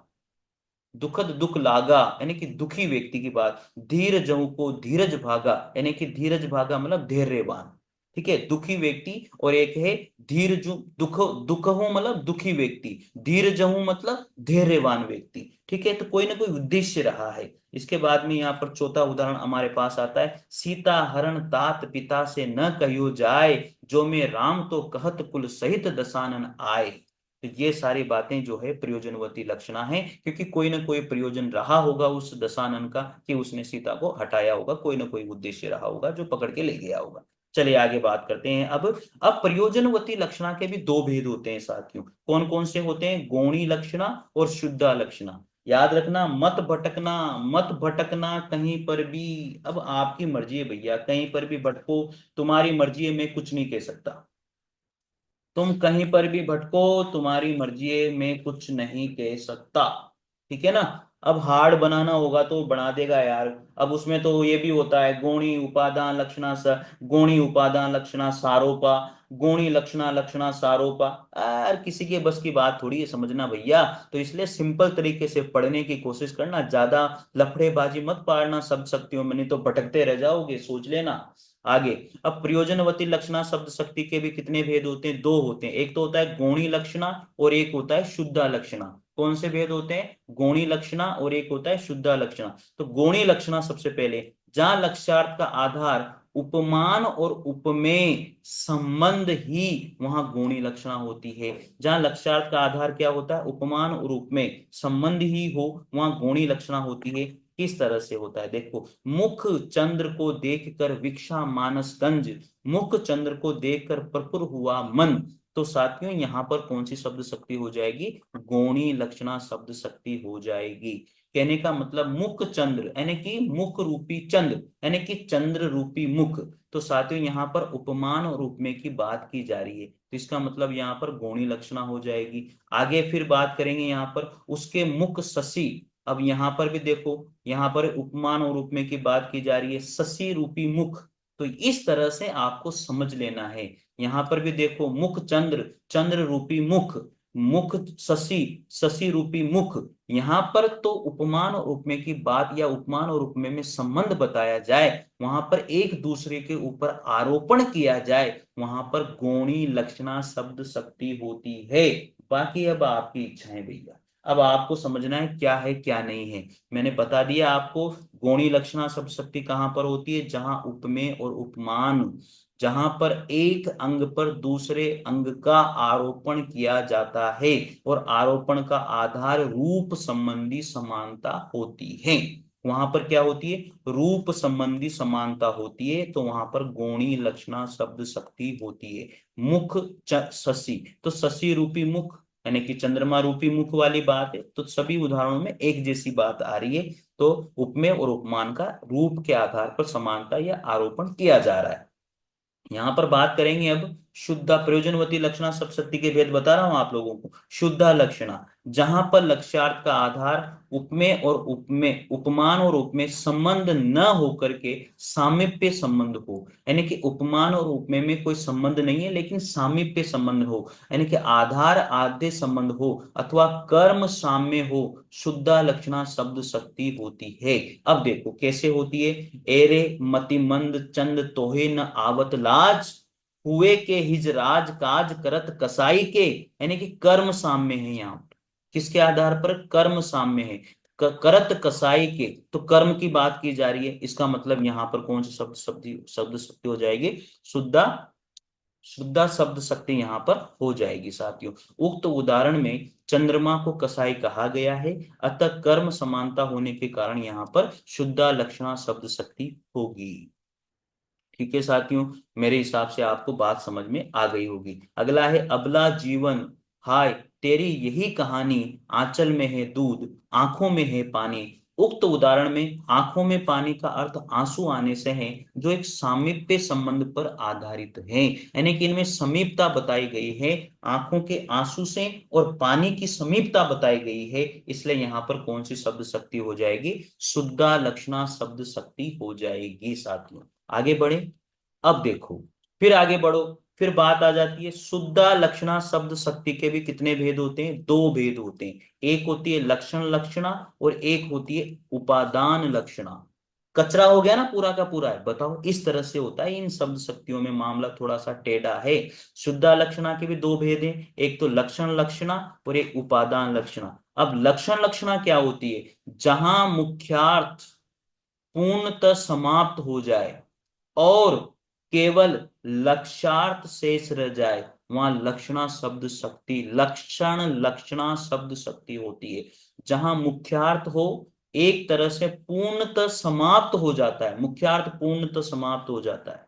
दुखद दुख लागा यानी कि दुखी व्यक्ति की बात। धीर जहू को धीरज भागा यानी कि धीरज भागा मतलब धैर्यवान, ठीक है, दुखी व्यक्ति। और एक है धीर जो दुख, दुख हो मतलब दुखी व्यक्ति, धीर जहू मतलब धैर्यवान व्यक्ति, ठीक है, तो कोई ना कोई उद्देश्य रहा है। इसके बाद में यहाँ पर चौथा उदाहरण हमारे पास आता है, सीता हरण तात पिता से न कहियो जाए, जो में राम तो कहत कुल सहित दसानन आए। तो ये सारी बातें जो है प्रयोजनवती लक्षणा है, क्योंकि कोई ना कोई प्रयोजन रहा होगा उस दशानन का कि उसने सीता को हटाया होगा, कोई ना कोई उद्देश्य रहा होगा जो पकड़ के ले गया होगा। चलिए आगे बात करते हैं। अब प्रयोजनवती लक्षणा के भी दो भेद होते हैं साथियों। कौन कौन से होते हैं, गौणी लक्षणा और शुद्धा लक्षणा। याद रखना, मत भटकना, मत भटकना कहीं पर भी। अब आपकी मर्जी है भैया, कहीं पर भी भटको, तुम्हारी मर्जी है, मैं कुछ नहीं कह सकता। तुम कहीं पर भी भटको, तुम्हारी मर्जी है, मैं कुछ नहीं कह सकता, ठीक है ना। अब हार्ड बनाना होगा तो बना देगा यार। अब उसमें तो ये भी होता है, गौणी उपादान लक्षणा गौणी उपादान लक्षणा सारोपा, गौणी लक्षणा लक्षणा सारोपा। यार किसी के बस की बात थोड़ी है समझना भैया। तो इसलिए सिंपल तरीके से पढ़ने की कोशिश करना, ज्यादा लफड़ेबाजी मत पाड़ना शब्द शक्तियों में, नहीं तो भटकते रह जाओगे, सोच लेना। आगे, अब प्रयोजनवती लक्षणा शब्द शक्ति के भी कितने भेद होते हैं, दो होते हैं। एक तो होता है गौणी लक्षणा और एक होता है शुद्धा लक्षणा। कौन से भेद होते हैं? गौणी लक्षणा और एक होता है शुद्धा लक्षणा। तो गौणी लक्षणा सबसे पहले, जहां लक्ष्यार्थ का आधार उपमान और उपमेय संबंध ही, वहां गौणी लक्षणा होती है। जहां लक्ष्यार्थ का आधार क्या होता है? उपमान और उपमेय संबंध ही हो, वहां गौणी लक्षणा होती है। किस तरह से होता है देखो, मुख चंद्र को देखकर विक्षा मानस गंज, मुख चंद्र को देखकर प्रफुर हुआ मन। तो साथियों यहां पर कौन सी शब्द शक्ति हो जाएगी? गौणी लक्षणा शब्द शक्ति हो जाएगी। कहने का मतलब मुख चंद्र यानी कि मुख रूपी चंद्र, यानी कि चंद्र रूपी मुख। तो साथियों यहाँ पर उपमान और उपमेय की बात की जा रही है, तो इसका मतलब यहाँ पर गौणी लक्षणा हो जाएगी। आगे फिर बात करेंगे यहाँ पर उसके मुख शशि। अब यहाँ पर भी देखो, यहाँ पर उपमान और उपमेय की बात की जा रही है, शशि रूपी मुख। तो इस तरह से आपको समझ लेना है। यहाँ पर भी देखो, मुख चंद्र, चंद्र रूपी मुख, मुख शशि, शशि रूपी मुख। यहाँ पर तो उपमान और उपमेय की बात या उपमान और उपमेय में संबंध बताया जाए, वहां पर एक दूसरे के ऊपर आरोपण किया जाए, वहां पर गौणी लक्षणा शब्द शक्ति होती है। बाकी अब आपकी इच्छा है भैया, अब आपको समझना है क्या नहीं है। मैंने बता दिया आपको, गौणी लक्षणा शब्द शक्ति कहां पर होती है? जहां उपमेय और उपमान, जहां पर एक अंग पर दूसरे अंग का आरोपण किया जाता है और आरोपण का आधार रूप संबंधी समानता होती है, वहां पर क्या होती है? रूप संबंधी समानता होती है, तो वहां पर गौणी लक्षणा शब्द शक्ति होती है। मुख शशि, तो शशि रूपी मुख यानी कि चंद्रमा रूपी मुख वाली बात है, तो सभी उदाहरणों में एक जैसी बात आ रही है। तो उपमेय और उपमान का रूप के आधार पर समानता या आरोपण किया जा रहा है। यहां पर बात करेंगे अब शुद्धा प्रयोजनवती लक्षणा सब शक्ति के भेद बता रहा हूं आप लोगों को। शुद्धा लक्षणा, जहां पर लक्ष्यार्थ का आधार उपमेय और उपमेय, उपमान और उपमेय संबंध न होकर के सामीप्य संबंध हो, यानी कि उपमान और उपमेय में कोई संबंध नहीं है लेकिन सामीप्य संबंध हो, यानी कि आधार आद्य संबंध हो अथवा कर्म साम्य हो, शुद्धा लक्षणा शब्द शक्ति होती है। अब देखो कैसे होती है। एरे मतिमंद चंद तोहे न आवत लाज, हुए के हिज राज काज करत कसाई के, यानी कि कर्म साम्य है यहाँ पर। किसके आधार पर? कर्म साम्य है। करत कसाई के, तो कर्म की बात की जा रही है, इसका मतलब यहाँ पर कौन सी शब्द शक्ति हो जाएगी? शुद्धा, शुद्धा शब्द शक्ति यहाँ पर हो जाएगी साथियों। उक्त उदाहरण में चंद्रमा को कसाई कहा गया है, अतः कर्म समानता होने के कारण यहाँ पर शुद्धा लक्षणा शब्द शक्ति होगी। ठीक है साथियों, मेरे हिसाब से आपको बात समझ में आ गई होगी। अगला है अबला जीवन, हाय तेरी यही कहानी, आंचल में है दूध आंखों में है पानी। उक्त उदाहरण में आंखों में पानी का अर्थ आंसू आने से है, जो एक सामीप्य संबंध पर आधारित है, यानी कि इनमें समीपता बताई गई है, आंखों के आंसू से और पानी की समीपता बताई गई है, इसलिए यहाँ पर कौन सी शब्द शक्ति हो जाएगी? शुद्धा लक्षणा शब्द शक्ति हो जाएगी साथियों। आगे बढ़े, अब देखो, फिर आगे बढ़ो, फिर बात आ जाती है शुद्धा लक्षणा शब्द शक्ति के भी कितने भेद होते हैं? दो भेद होते हैं। एक होती है लक्षण लक्षणा और एक होती है उपादान लक्षणा। कचरा हो गया ना पूरा का पूरा है, बताओ इस तरह से होता है। इन शब्द शक्तियों में मामला थोड़ा सा टेढ़ा है। शुद्धा लक्षणा के भी दो भेद हैं, एक तो लक्षण लक्षणा और एक उपादान लक्षणा। अब लक्षण लक्षणा क्या होती है? जहां मुख्यार्थ पूर्णतः समाप्त हो जाए और केवल लक्षार्थ शेष रह जाए, वहां लक्षणा शब्द शक्ति, लक्षण लक्षणा शब्द शक्ति होती है। जहां मुख्यार्थ हो एक तरह से पूर्णतः समाप्त हो जाता है, मुख्यार्थ पूर्णतः समाप्त हो जाता है,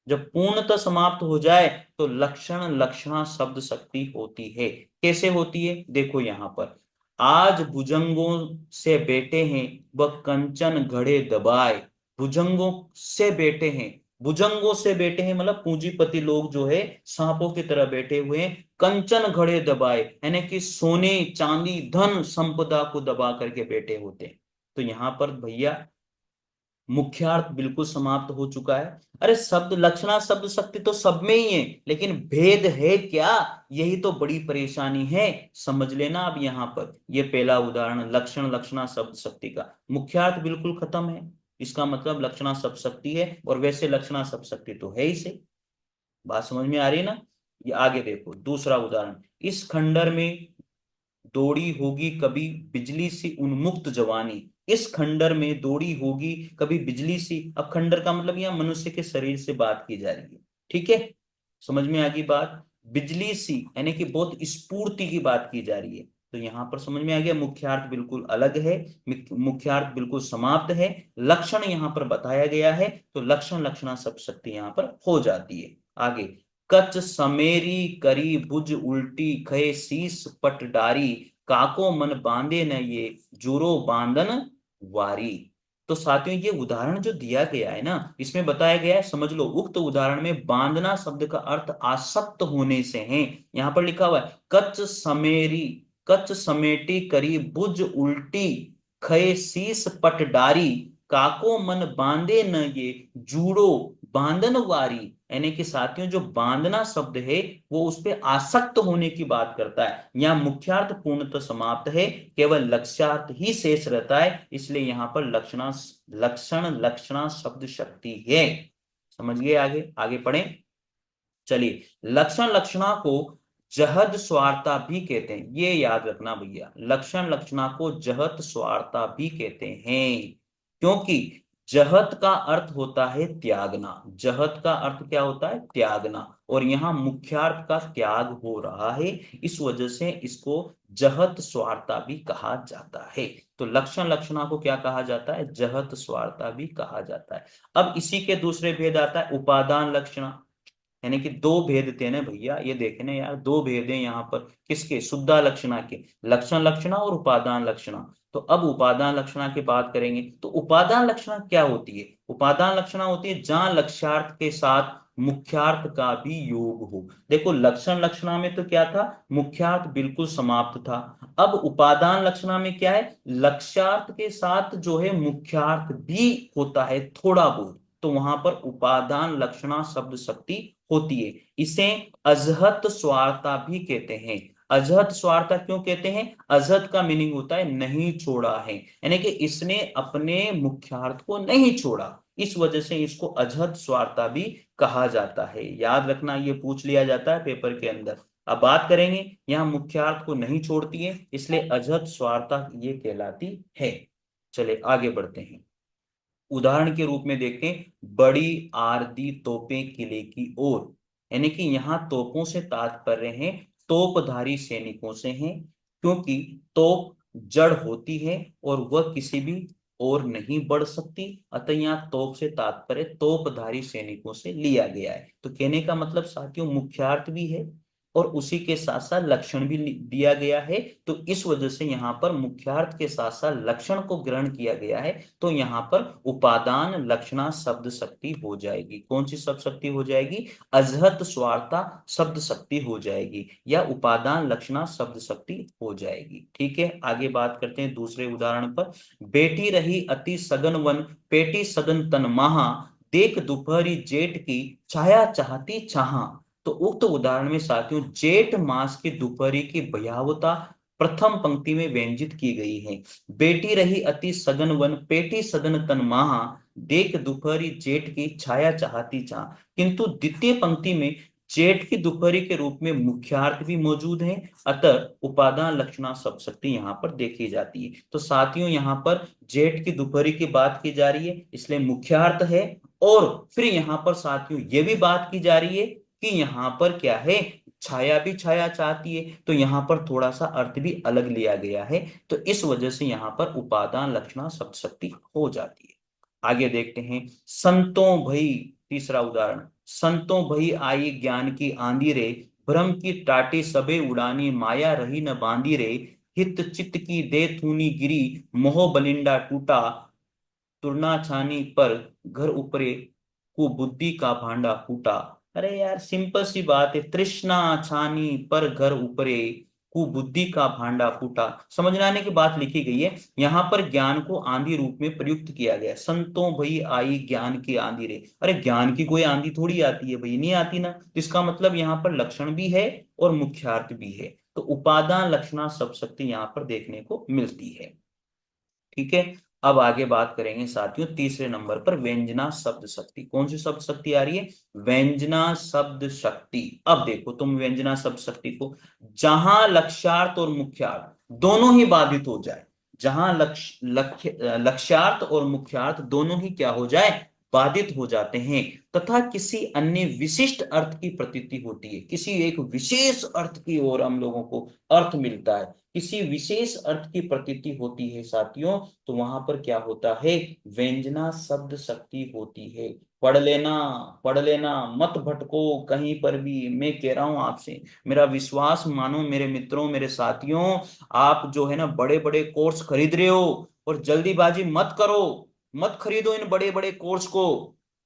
जब पूर्णतः समाप्त हो जाए तो लक्षण लक्षणा शब्द शक्ति होती है। कैसे होती है देखो यहां पर, आज भुजंगों से बेटे हैं वह कंचन घड़े दबाए। भुजंगों से बेटे हैं, भुजंगों से बेटे हैं मतलब पूंजीपति लोग जो है सांपों की तरह बैठे हुए हैं, कंचन घड़े दबाए यानी कि सोने चांदी धन संपदा को दबा करके बैठे होते हैं। तो यहां पर भैया मुख्यार्थ बिल्कुल समाप्त हो चुका है। अरे शब्द लक्षणा शब्द शक्ति तो सब में ही है, लेकिन भेद है क्या? यही तो बड़ी परेशानी है, समझ लेना। अब यहाँ पर ये पहला उदाहरण लक्षण लक्षणा शब्द शक्ति का, मुख्यार्थ बिल्कुल खत्म है, इसका मतलब लक्षणा शब्द शक्ति है, और वैसे लक्षणा शब्द शक्ति तो है ही से। बात समझ में आ रही है ना? ये आगे देखो दूसरा उदाहरण, इस खंडर में दौड़ी होगी कभी बिजली सी उन्मुक्त जवानी। इस खंडर में दौड़ी होगी कभी बिजली सी, अब खंडर का मतलब यहाँ मनुष्य के शरीर से बात की जा रही है। ठीक है, समझ में आ गई बात। बिजली सी यानी कि बहुत स्फूर्ति की बात की जा रही है। तो यहां पर समझ में आ गया, मुख्यार्थ बिल्कुल अलग है, मुख्यार्थ बिल्कुल समाप्त है, लक्षण यहां पर बताया गया है, तो लक्षण लक्षणा सब शक्ति यहां पर हो जाती है। आगे, कच समेरी करी भुज उल्टी खय शीस पट डारी काको मन बांधे न ये जुरो बांधन वारी। तो साथियों ये उदाहरण जो दिया गया है ना, इसमें बताया गया है, समझ लो, उक्त उदाहरण में बांधना शब्द का अर्थ आसक्त होने से है। यहां पर लिखा हुआ है कच समेरी, कच समेटी करी भुज उल्टी खय शीस पट डारी काको मन बांधे न ये जूड़ो बांधन वारी। यानी कि साथियों जो बांधना शब्द है वो उस पे आसक्त होने की बात करता है। यहाँ मुख्यार्थ पूर्णतः समाप्त है, केवल लक्ष्यार्थ ही शेष रहता है, इसलिए यहाँ पर लक्षणा लक्षण लक्षणा शब्द शक्ति है। समझ गए, आगे आगे पढ़े। चलिए, लक्षण लक्षणा को जहद स्वार्था भी कहते हैं, ये याद रखना भैया, लक्षण लक्षणा को जहद स्वार्था भी कहते हैं, क्योंकि जहद का अर्थ होता है त्यागना। जहद का अर्थ क्या होता है? त्यागना। और यहाँ मुख्यार्थ का त्याग हो रहा है, इस वजह से इसको जहद स्वार्था भी कहा जाता है। तो लक्षण लक्षणा को क्या कहा जाता है? जहद स्वार्था भी कहा जाता है। अब इसी के दूसरे भेद आता है उपादान लक्षणा। यानी कि दो भेद थे ना भैया, ये देखे ना यार, दो भेद हैं यहाँ पर, किसके? शुद्धा लक्षणा के, लक्षण लक्षणा और उपादान लक्षणा। तो अब उपादान लक्षणा की बात करेंगे, तो उपादान लक्षणा क्या होती है? उपादान लक्षणा होती है जहां लक्ष्यार्थ के साथ मुख्यार्थ का भी योग हो। देखो लक्षण लक्षणा में तो क्या था? मुख्यार्थ बिल्कुल समाप्त था। अब उपादान लक्षणा में क्या है? लक्ष्यार्थ के साथ जो है मुख्यार्थ भी होता है थोड़ा बहुत, तो वहां पर उपादान लक्षणा शब्द शक्ति होती है। इसे अजहत स्वार्था भी कहते हैं। अजहत स्वार्था क्यों कहते हैं? अजहत का मीनिंग होता है नहीं छोड़ा है, यानी कि इसने अपने मुख्यार्थ को नहीं छोड़ा, इस वजह से इसको अजहत स्वार्था भी कहा जाता है। याद रखना, ये पूछ लिया जाता है पेपर के अंदर। अब बात करेंगे, यहां मुख्यार्थ को नहीं छोड़ती है, इसलिए अजहत स्वार्था ये कहलाती है। चले आगे बढ़ते हैं, उदाहरण के रूप में देखें, बड़ी आरदी तोपें किले की ओर। यानी कि यहां तोपों से तात्पर्य है तोपधारी सैनिकों से है, क्योंकि तोप जड़ होती है और वह किसी भी और नहीं बढ़ सकती, अतः यहाँ तोप से तात्पर्य तोपधारी सैनिकों से लिया गया है। तो कहने का मतलब साथियों मुख्यार्थ भी है और उसी के साथ साथ लक्षण भी दिया गया है, तो इस वजह से यहाँ पर मुख्यार्थ के साथ साथ लक्षण को ग्रहण किया गया है, तो यहाँ पर उपादान लक्षणा शब्द शक्ति हो जाएगी। कौन सी शब्द शक्ति हो जाएगी? अजहत स्वार्था शब्द शक्ति हो जाएगी, या उपादान लक्षणा शब्द शक्ति हो जाएगी। ठीक है, आगे बात करते हैं दूसरे उदाहरण पर। बेटी रही अति सघन वन पेटी सदन तन महा देख दोपहरी जेठ की छाया चाहती छाहा। तो उक्त उदाहरण में साथियों जेठ मास की दोपहरी की भयावता प्रथम पंक्ति में व्यंजित की गई है। बेटी रही अति सघन वन पेटी सदन तन महा देख दोपहरी जेठ की छाया चाहती छा, किंतु द्वितीय पंक्ति में जेठ की दोपहरी के रूप में मुख्यार्थ भी मौजूद है, अतः उपादान लक्षणा सब शक्ति यहाँ पर देखी जाती है। तो साथियों यहाँ पर जेठ की दोपहरी की बात की जा रही है, इसलिए मुख्यार्थ है, और फिर यहाँ पर साथियों ये भी बात की जा रही है कि यहाँ पर क्या है? छाया भी छाया चाहती है, तो यहाँ पर थोड़ा सा अर्थ भी अलग लिया गया है, तो इस वजह से यहाँ पर उपादान लक्षणा शब्द शक्ति हो जाती है। आगे देखते हैं, संतों भई, तीसरा उदाहरण, संतों भई आई ज्ञान की आंधी रे भ्रम की टाटी सबे उड़ानी माया रही न बांधी रे हित चित्त की दे थूनी गिरी मोह बलिंडा टूटा तुरना छानी पर घर उपरे को बुद्धि का भांडा फूटा। अरे यार सिंपल सी बात है, तृष्णा छानी पर घर उपरे को बुद्धि का भांडा फूटा, समझ आने की बात लिखी गई है। यहाँ पर ज्ञान को आंधी रूप में प्रयुक्त किया गया, संतों भई आई ज्ञान की आंधी रे। अरे ज्ञान की कोई आंधी थोड़ी आती है भाई, नहीं आती ना, तो इसका मतलब यहाँ पर लक्षण भी है और मुख्यार्थ भी है, तो उपादान लक्षणा सब शक्ति यहाँ पर देखने को मिलती है। ठीक है, अब आगे बात करेंगे साथियों तीसरे नंबर पर व्यंजना शब्द शक्ति। कौन सी शब्द शक्ति आ रही है? व्यंजना शब्द शक्ति। अब देखो तुम व्यंजना शब्द शक्ति को, जहां लक्ष्यार्थ और मुख्यार्थ दोनों ही बाधित हो जाए, जहां लक्ष्यार्थ और मुख्यार्थ दोनों ही क्या हो जाए, बाधित हो जाते हैं, तथा किसी अन्य विशिष्ट अर्थ की प्रतीति होती है। किसी एक विशेष अर्थ की ओर हम लोगों को अर्थ मिलता है, किसी विशेष अर्थ की प्रतीति होती है साथियों, तो वहां पर क्या होता है, व्यंजना शब्द शक्ति होती है। पढ़ लेना, पढ़ लेना, मत भटको कहीं पर भी, मैं कह रहा हूं आपसे, मेरा विश्वास मानो मेरे मित्रों, मेरे साथियों। आप जो है ना बड़े बड़े कोर्स खरीद रहे हो, और जल्दीबाजी मत करो, मत खरीदो इन बड़े बड़े कोर्स को।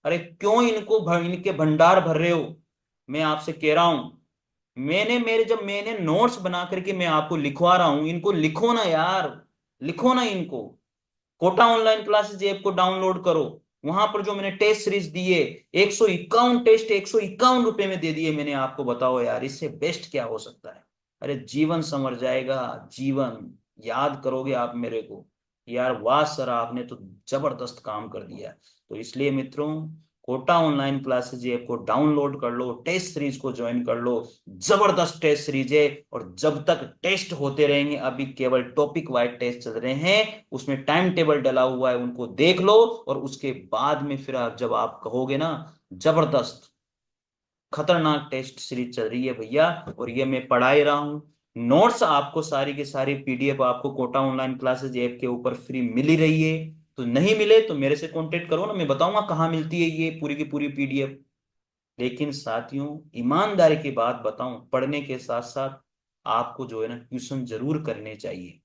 अरे क्यों इनके भंडार भर रहे हो? मैं आपसे कह रहा हूं, जब मैंने नोट्स बना करके मैं आपको लिखवा रहा हूं, इनको लिखो ना यार, लिखो ना इनको। कोटा ऑनलाइन क्लासेस ऐप को डाउनलोड करो, वहां पर जो मैंने टेस्ट सीरीज दिए, 151 टेस्ट 151 रुपए में दे दिए मैंने आपको। बताओ यार, इससे बेस्ट क्या हो सकता है? अरे जीवन संवर जाएगा, जीवन। याद करोगे आप मेरे को, यार वाह सर, आपने तो जबरदस्त काम कर दिया। तो इसलिए मित्रों, कोटा ऑनलाइन क्लासेज ऐप को डाउनलोड कर लो, टेस्ट सीरीज को ज्वाइन कर लो। जबरदस्त टेस्ट सीरीज है, और जब तक टेस्ट होते रहेंगे, अभी केवल टॉपिक वाइज टेस्ट चल रहे हैं, उसमें टाइम टेबल डला हुआ है, उनको देख लो। और उसके बाद में फिर जब आप कहोगे ना, जबरदस्त खतरनाक टेस्ट सीरीज चल रही है भैया, और ये मैं पढ़ा ही रहा हूँ। नोट्स आपको सारी की सारी पीडीएफ आपको कोटा ऑनलाइन क्लासेज ऐप के ऊपर फ्री मिल ही रही है। तो नहीं मिले तो मेरे से कांटेक्ट करो ना, मैं बताऊंगा कहाँ मिलती है ये पूरी की पूरी पीडीएफ। लेकिन साथियों, ईमानदारी की बात बताऊं, पढ़ने के साथ साथ आपको जो है ना ट्यूशन जरूर करने चाहिए।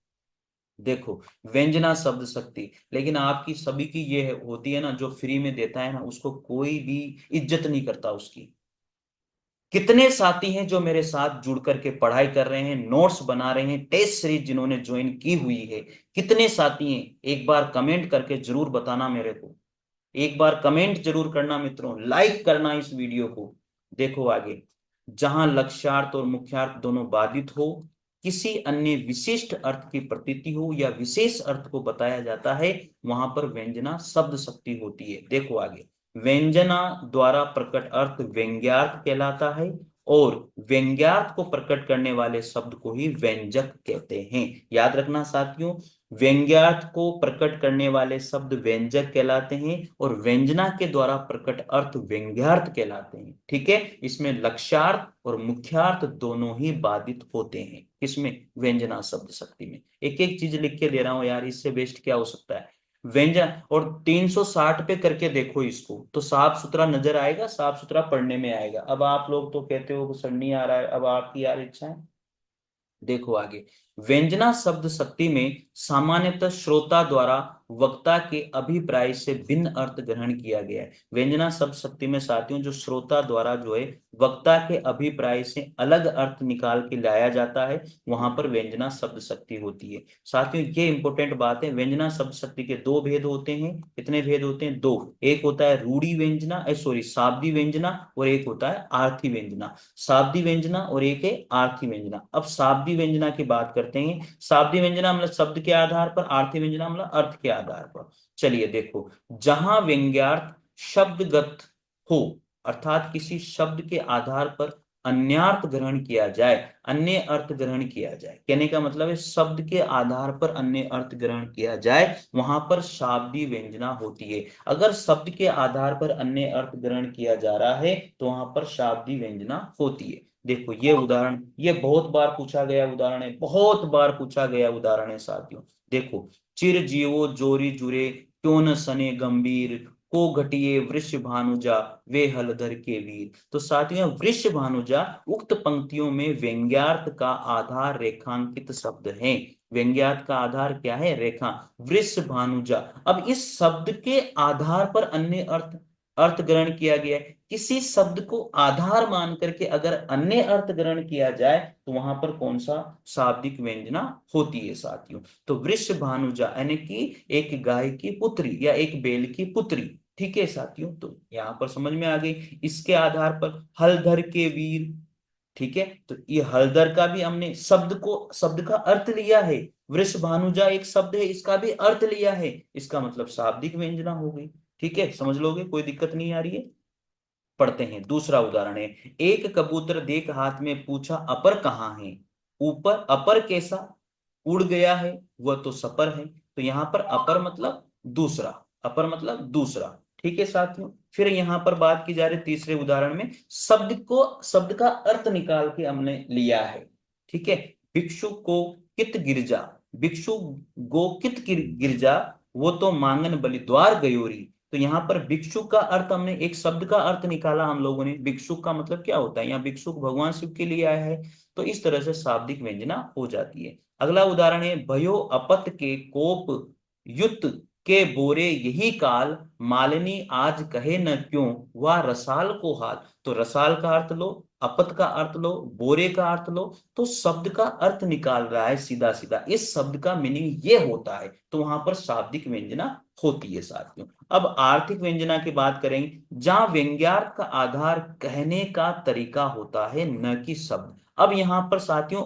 देखो, व्यंजना शब्द शक्ति, लेकिन आपकी सभी की ये होती है ना, जो फ्री में देता है ना, उसको कोई भी इज्जत नहीं करता उसकी। कितने साथी हैं जो मेरे साथ जुड़ करके पढ़ाई कर रहे हैं, नोट्स बना रहे हैं, टेस्ट सीरीज जिन्होंने ज्वाइन की हुई है, कितने साथी हैं? एक बार कमेंट करके जरूर बताना मेरे को, एक बार कमेंट जरूर करना मित्रों, लाइक करना इस वीडियो को। देखो आगे, जहां लक्ष्यार्थ और मुख्यार्थ दोनों बाधित हो, किसी अन्य विशिष्ट अर्थ की प्रतीति हो या विशेष अर्थ को बताया जाता है, वहां पर व्यंजना शब्द शक्ति होती है। देखो आगे, व्यंजना द्वारा प्रकट अर्थ व्यंग्यार्थ कहलाता है, और व्यंग्यार्थ को प्रकट करने वाले शब्द को ही व्यंजक कहते हैं। याद रखना साथियों, व्यंग्यार्थ को प्रकट करने वाले शब्द व्यंजक कहलाते हैं, और व्यंजना के द्वारा प्रकट अर्थ व्यंग्यार्थ कहलाते हैं। ठीक है, इसमें लक्ष्यार्थ और मुख्यार्थ दोनों ही बाधित होते हैं। किसमें? व्यंजना शब्द शक्ति में। एक एक चीज लिख के दे रहा हूं यार, इससे बेस्ट क्या हो सकता है? व्यंजन, और 360 पे करके देखो इसको, तो साफ सुथरा नजर आएगा, साफ सुथरा पढ़ने में आएगा। अब आप लोग तो कहते हो कि सर नहीं आ रहा है, अब आपकी यार इच्छा है। देखो आगे, व्यंजना शब्द शक्ति में सामान्यतः श्रोता द्वारा वक्ता के अभिप्राय से भिन्न अर्थ ग्रहण किया गया है। व्यंजना शब्द शक्ति में साथियों, जो श्रोता द्वारा जो है वक्ता के अभिप्राय से अलग अर्थ निकाल के लाया जाता है, वहां पर व्यंजना शब्द शक्ति होती है। साथियों ये इंपॉर्टेंट बात है, व्यंजना शब्द शक्ति के दो भेद होते हैं। कितने भेद होते हैं? दो। एक होता है रूढ़ी व्यंजना, सॉरी शाब्दी व्यंजना, और एक होता है आर्थी व्यंजना। शाब्दी व्यंजना और एक है आर्थी व्यंजना। अब शाब्दी व्यंजना की बात करते हैं। शाब्दी व्यंजना मतलब शब्द के आधार पर, आर्थी व्यंजना मतलब अर्थ के आधार पर। चलिए देखो, जहां व्यंग्यार्थ शब्दगत हो, अर्थात किसी शब्द के आधार पर अन्यार्थ ग्रहण किया जाए, अन्य अर्थ ग्रहण किया जाए, कहने का मतलब है शब्द के आधार पर अन्य अर्थ ग्रहण किया जाए, वहां पर शाब्दी व्यंजना होती है। अगर शब्द के आधार पर अन्य अर्थ ग्रहण किया जा रहा है, तो वहां पर शाब्दी व्यंजना होती है। देखो ये उदाहरण, ये बहुत बार पूछा गया उदाहरण है, बहुत बार पूछा गया उदाहरण है साथियों। देखो, चिर जीवो जोरी जुरे, क्यों न सने गंभीर, को घटिए वृष भानुजा, वे हलधर के वीर। तो साथियों, वृष भानुजा उक्त पंक्तियों में व्यंग्यार्थ का आधार रेखांकित शब्द है। व्यंग्यार्थ का आधार क्या है? रेखा। वृष भानुजा, अब इस शब्द के आधार पर अन्य अर्थ अर्थ ग्रहण किया गया है। किसी शब्द को आधार मान करके अगर अन्य अर्थ ग्रहण किया जाए, तो वहां पर कौन सा शाब्दिक व्यंजना होती है साथियों? तो वृष भानुजा यानी कि एक गाय की पुत्री या एक बैल की पुत्री। ठीक है साथियों, तो यहां पर समझ में आ गई। इसके आधार पर हलधर के वीर। ठीक है, तो ये हलदर का भी हमने शब्द का अर्थ लिया है। वृष भानुजा एक शब्द है, इसका भी अर्थ लिया है, इसका मतलब शाब्दिक व्यंजना हो गई। ठीक है, समझ लोगे, कोई दिक्कत नहीं आ रही है। पढ़ते हैं, दूसरा उदाहरण है, एक कबूतर देख हाथ में पूछा अपर कहाँ है। ऊपर, अपर कैसा? उड़ गया है वह तो सपर है। तो यहाँ पर अपर मतलब दूसरा, अपर मतलब दूसरा। ठीक है साथियों, फिर यहाँ पर बात की जा रही तीसरे उदाहरण में, शब्द का अर्थ निकाल के हमने लिया है। ठीक है, भिक्षु को कित गिरजा, भिक्षु गो कित गिरजा, वो तो मांगन बलिद्वार गयोरी। तो यहाँ पर भिक्षुक का अर्थ हमने एक शब्द का अर्थ निकाला हम लोगों ने। भिक्षुक का मतलब क्या होता है, यहाँ भिक्षुक भगवान शिव के लिए आया है। तो इस तरह से शाब्दिक व्यंजना हो जाती है। अगला उदाहरण है, भयो अपत के कोप युत के बोरे यही काल, मालिनी आज कहे न क्यों, वह रसाल को हाल। तो रसाल का अर्थ लो, अपत का अर्थ लो, बोरे का अर्थ लो, तो शब्द का अर्थ निकाल रहा है सीधा सीधा, इस शब्द का मीनिंग ये होता है। तो वहां पर शाब्दिक व्यंजना होती है साथियों। अब आर्थिक व्यंजना की बात करेंगे, जहां व्यंग्यार्थ का आधार कहने का तरीका होता है न कि शब्द। अब यहां पर साथियों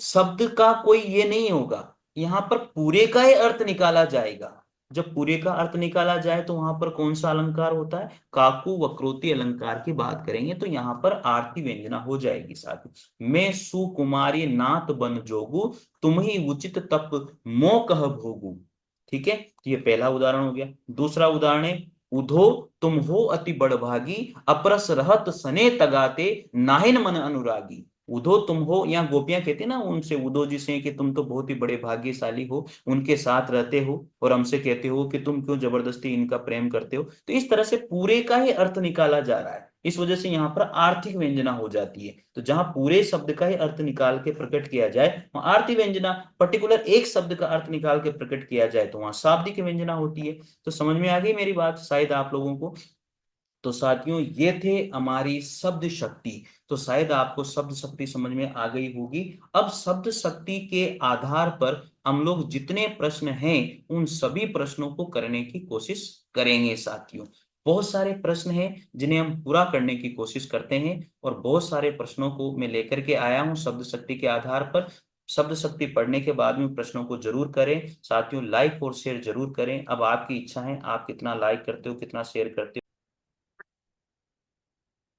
शब्द का कोई ये नहीं होगा, यहां पर पूरे का ही अर्थ निकाला जाएगा। जब पूरे का अर्थ निकाला जाए तो वहां पर कौन सा अलंकार होता है, काकू वक्रोती अलंकार की बात करेंगे तो यहां पर आरती व्यंजना हो जाएगी साथी। मैं सुकुमारी नाथ बन जोगू, तुम ही उचित तप मो कह भोगू। ठीक है, तो ये पहला उदाहरण हो गया। दूसरा उदाहरण है, उधो तुम हो अति बड़भागी, अपरस रहत सने तगाते, नाहिन मन अनुरागी। उधो तुम हो, यहाँ गोपियां कहती ना उनसे, उधो जी से, कि तुम तो बहुत ही बड़े भाग्यशाली हो, उनके साथ रहते हो, और हमसे कहते हो कि तुम क्यों जबरदस्ती इनका प्रेम करते हो। तो इस तरह से पूरे का ही अर्थ निकाला जा रहा है, इस वजह से यहाँ पर आर्थिक व्यंजना हो जाती है। तो जहां पूरे शब्द का ही अर्थ निकाल के प्रकट किया जाए वहां आर्थिक व्यंजना, पर्टिकुलर एक शब्द का अर्थ निकाल के प्रकट किया जाए तो वहां शाब्दिक व्यंजना होती है। तो समझ में आ गई मेरी बात शायद आप लोगों को। तो साथियों ये थे हमारी शब्द शक्ति। तो शायद आपको शब्द शक्ति समझ में आ गई होगी। अब शब्द शक्ति के आधार पर हम लोग जितने प्रश्न हैं उन सभी प्रश्नों को करने की कोशिश करेंगे साथियों। बहुत सारे प्रश्न हैं जिन्हें हम पूरा करने की कोशिश करते हैं, और बहुत सारे प्रश्नों को मैं लेकर के आया हूं शब्द शक्ति के आधार पर। शब्द शक्ति पढ़ने के बाद में प्रश्नों को जरूर करें साथियों, लाइक और शेयर जरूर करें। अब आपकी इच्छा है आप कितना लाइक करते हो, कितना शेयर करते हो।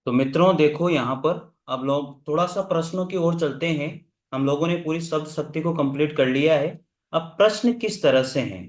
तो मित्रों देखो यहाँ पर अब लोग थोड़ा सा प्रश्नों की ओर चलते हैं। हम लोगों ने पूरी शब्द शक्ति को कंप्लीट कर लिया है। अब प्रश्न किस तरह से हैं,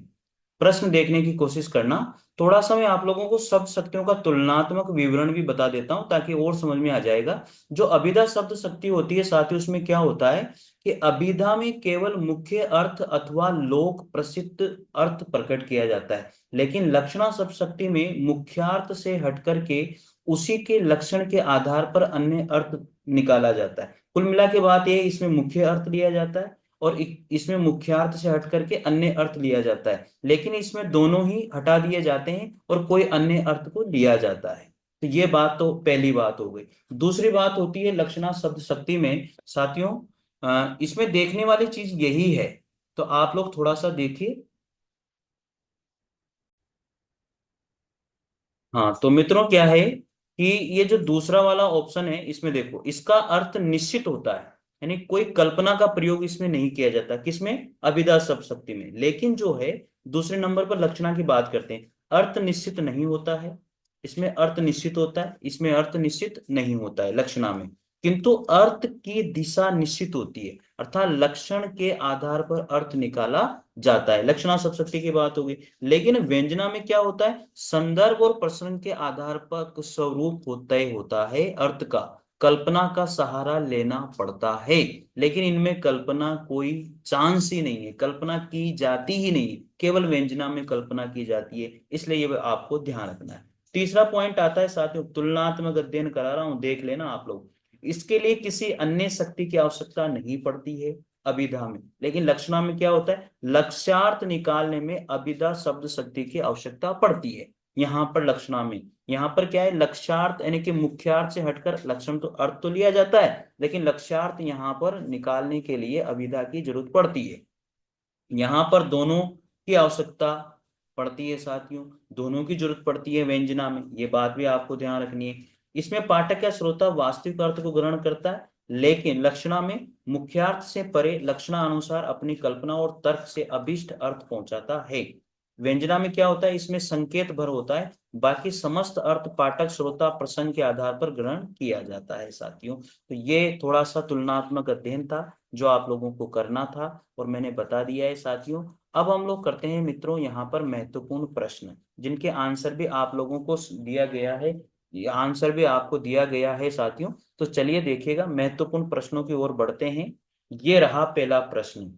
प्रश्न देखने की कोशिश करना। थोड़ा सा मैं आप लोगों को शब्द शक्तियों का तुलनात्मक विवरण भी बता देता हूं ताकि और समझ में आ जाएगा। जो अभिधा शब्द शक्ति होती है साथ ही उसमें क्या होता है कि अभिधा में केवल मुख्य अर्थ अथवा लोक प्रसिद्ध अर्थ प्रकट किया जाता है, लेकिन लक्षणा शब्द शक्ति में मुख्यार्थ से हट करके उसी के लक्षण के आधार पर अन्य अर्थ निकाला जाता है। कुल मिला के बात यह इसमें मुख्य अर्थ लिया जाता है और इसमें मुख्यार्थ से हट करके अन्य अर्थ लिया जाता है, लेकिन इसमें दोनों ही हटा दिए जाते हैं और कोई अन्य अर्थ को लिया जाता है। तो ये बात तो पहली बात हो गई। दूसरी बात होती है लक्षणा शब्द शक्ति में साथियों, इसमें देखने वाली चीज यही है। तो आप लोग थोड़ा सा देखिए। हाँ तो मित्रों क्या है कि ये जो दूसरा वाला ऑप्शन है इसमें देखो इसका अर्थ निश्चित होता है, यानी कोई कल्पना का प्रयोग इसमें नहीं किया जाता। किसमें, अभिधा शब्द शक्ति में। लेकिन जो है दूसरे नंबर पर लक्षणा की बात करते हैं, अर्थ निश्चित नहीं होता है, इसमें अर्थ निश्चित होता है, इसमें अर्थ निश्चित नहीं होता है लक्षणा में। किंतु अर्थ की दिशा निश्चित होती है, अर्थात लक्षण के आधार पर अर्थ निकाला जाता है। लक्षणा शब्द शक्ति की बात होगी। लेकिन व्यंजना में क्या होता है, संदर्भ और प्रसंग के आधार पर स्वरूप तय होता है अर्थ का, कल्पना का सहारा लेना पड़ता है। लेकिन इनमें कल्पना कोई चांस ही नहीं है, कल्पना की जाती ही नहीं है, केवल व्यंजना में कल्पना की जाती है, इसलिए ये आपको ध्यान रखना है। तीसरा पॉइंट आता है साथियों, तुलनात्मक अध्ययन करा रहा हूं देख लेना आप लोग। इसके लिए किसी अन्य शक्ति की आवश्यकता नहीं पड़ती है अभिधा में, लेकिन लक्षणा में क्या होता है, लक्ष्यार्थ निकालने में अभिधा शब्द शक्ति की आवश्यकता पड़ती है। यहाँ पर लक्षणा में, यहाँ पर क्या है, लक्ष्यार्थ यानी कि मुख्यार्थ से हटकर लक्षण तो अर्थ तो लिया जाता है, लेकिन लक्ष्यार्थ यहाँ पर निकालने के लिए अभिधा की जरूरत पड़ती है। यहाँ पर दोनों की आवश्यकता पड़ती है साथियों, दोनों की जरूरत पड़ती है व्यंजना में, ये बात भी आपको ध्यान रखनी है। इसमें पाठक या श्रोता वास्तविक अर्थ को ग्रहण करता है, लेकिन लक्षणा में मुख्यार्थ से परे लक्षणा अनुसार अपनी कल्पना और तर्क से अभिष्ट अर्थ पहुंचाता है। व्यंजना में क्या होता है, इसमें संकेत भर होता है, बाकी समस्त अर्थ पाठक श्रोता प्रसंग के आधार पर ग्रहण किया जाता है साथियों। तो ये थोड़ा सा तुलनात्मक अध्ययन था, जो आप लोगों को करना था और मैंने बता दिया है साथियों। अब हम लोग करते हैं मित्रों यहाँ पर महत्वपूर्ण प्रश्न, जिनके आंसर भी आप लोगों को दिया गया है, ये आंसर भी आपको दिया गया है साथियों। तो चलिए देखिएगा, महत्वपूर्ण प्रश्नों की ओर बढ़ते हैं। ये रहा पहला प्रश्न।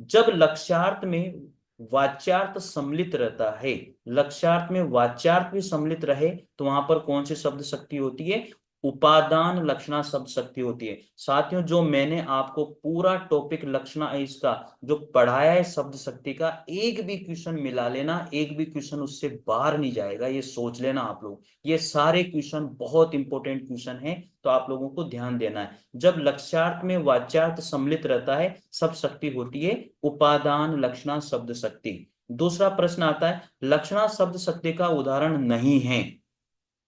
जब लक्ष्यार्थ में वाच्यार्थ सम्मिलित रहता है, लक्ष्यार्थ में वाच्यार्थ भी सम्मिलित रहे, तो वहां पर कौन सी शब्द शक्ति होती है? उपादान लक्षणा शब्द शक्ति होती है। साथियों, जो मैंने आपको पूरा टॉपिक लक्षणा इसका जो पढ़ाया है शब्द शक्ति का, एक भी क्वेश्चन मिला लेना, एक भी क्वेश्चन उससे बाहर नहीं जाएगा, ये सोच लेना आप लोग। ये सारे क्वेश्चन बहुत इंपॉर्टेंट क्वेश्चन हैं, तो आप लोगों को ध्यान देना है। जब लक्ष्यार्थ में वाच्यार्थ सम्मिलित रहता है, शब्द शक्ति होती है उपादान लक्षणा शब्द शक्ति। दूसरा प्रश्न आता है, लक्षणा शब्द शक्ति का उदाहरण नहीं है।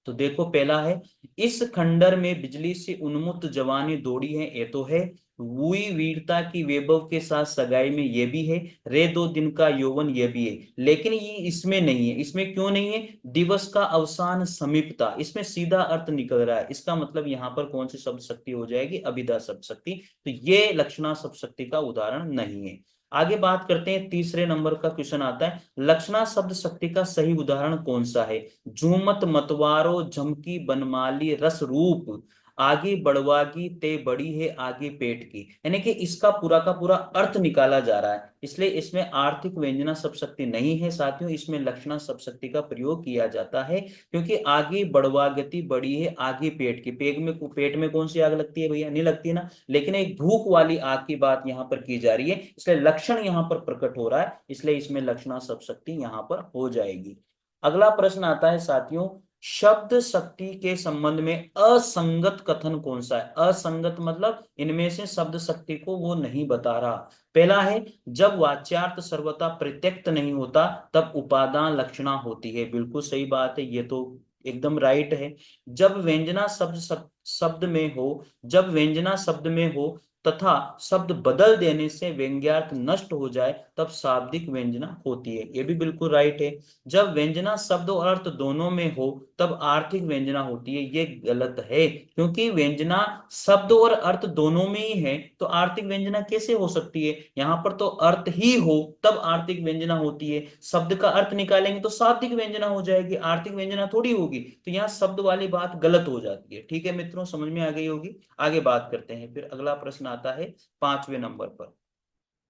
तो देखो पहला है, इस खंडर में बिजली से उन्मुक्त जवानी दौड़ी है, ये तो है। हुई वीरता की वैभव के साथ सगाई में, ये भी है। रे दो दिन का यौवन, ये भी है। लेकिन ये इसमें नहीं है। इसमें क्यों नहीं है? दिवस का अवसान समीपता, इसमें सीधा अर्थ निकल रहा है। इसका मतलब यहाँ पर कौन सी शब्द शक्ति हो जाएगी? अभिधा शब्द शक्ति। तो ये लक्षणा शब्द शक्ति का उदाहरण नहीं है। आगे बात करते हैं, तीसरे नंबर का क्वेश्चन आता है, लक्षणा शब्द शक्ति का सही उदाहरण कौन सा है? झूमत मतवारो झमकी बनमाली रस रूप, आगे बढ़वागी ते बड़ी है आगे पेट की। यानी कि इसका पूरा का पूरा अर्थ निकाला जा रहा है, इसलिए इसमें आर्थिक व्यंजना शब्द शक्ति नहीं है साथियों, इसमें लक्षणा शब्द शक्ति का प्रयोग किया जाता है। क्योंकि आगे बढ़वागति बड़ी है आगे पेट की, पेट में कौन सी आग लगती है भैया? नहीं लगती ना। लेकिन एक भूख वाली आग की बात यहाँ पर की जा रही है, इसलिए लक्षण यहाँ पर प्रकट हो रहा है, इसलिए इसमें लक्षणा शब्द शक्ति यहाँ पर हो जाएगी। अगला प्रश्न आता है साथियों, शब्द शक्ति के संबंध में असंगत कथन कौन सा है? असंगत मतलब इनमें से शब्द शक्ति को वो नहीं बता रहा। पहला है, जब वाच्यार्थ सर्वथा प्रत्यक्त नहीं होता तब उपादान लक्षणा होती है, बिल्कुल सही बात है, ये तो एकदम राइट है। जब व्यंजना शब्द में हो, जब व्यंजना शब्द में हो तथा शब्द बदल देने से व्यंग्यार्थ नष्ट हो जाए तब शाब्दिक व्यंजना होती है, ये भी बिल्कुल राइट है। जब व्यंजना शब्द और अर्थ दोनों में हो तब आर्थिक व्यंजना होती है, ये गलत है। क्योंकि व्यंजना शब्द और अर्थ दोनों में ही है, तो आर्थिक व्यंजना कैसे हो सकती है? यहाँ पर तो अर्थ ही हो तब आर्थिक व्यंजना होती है, शब्द का अर्थ निकालेंगे तो शाब्दिक व्यंजना हो जाएगी, आर्थिक व्यंजना थोड़ी होगी। तो यहाँ शब्द वाली बात गलत हो जाती है। ठीक है मित्रों, समझ में आ गई होगी। आगे बात करते हैं, फिर अगला प्रश्न आता है पांचवें नंबर पर।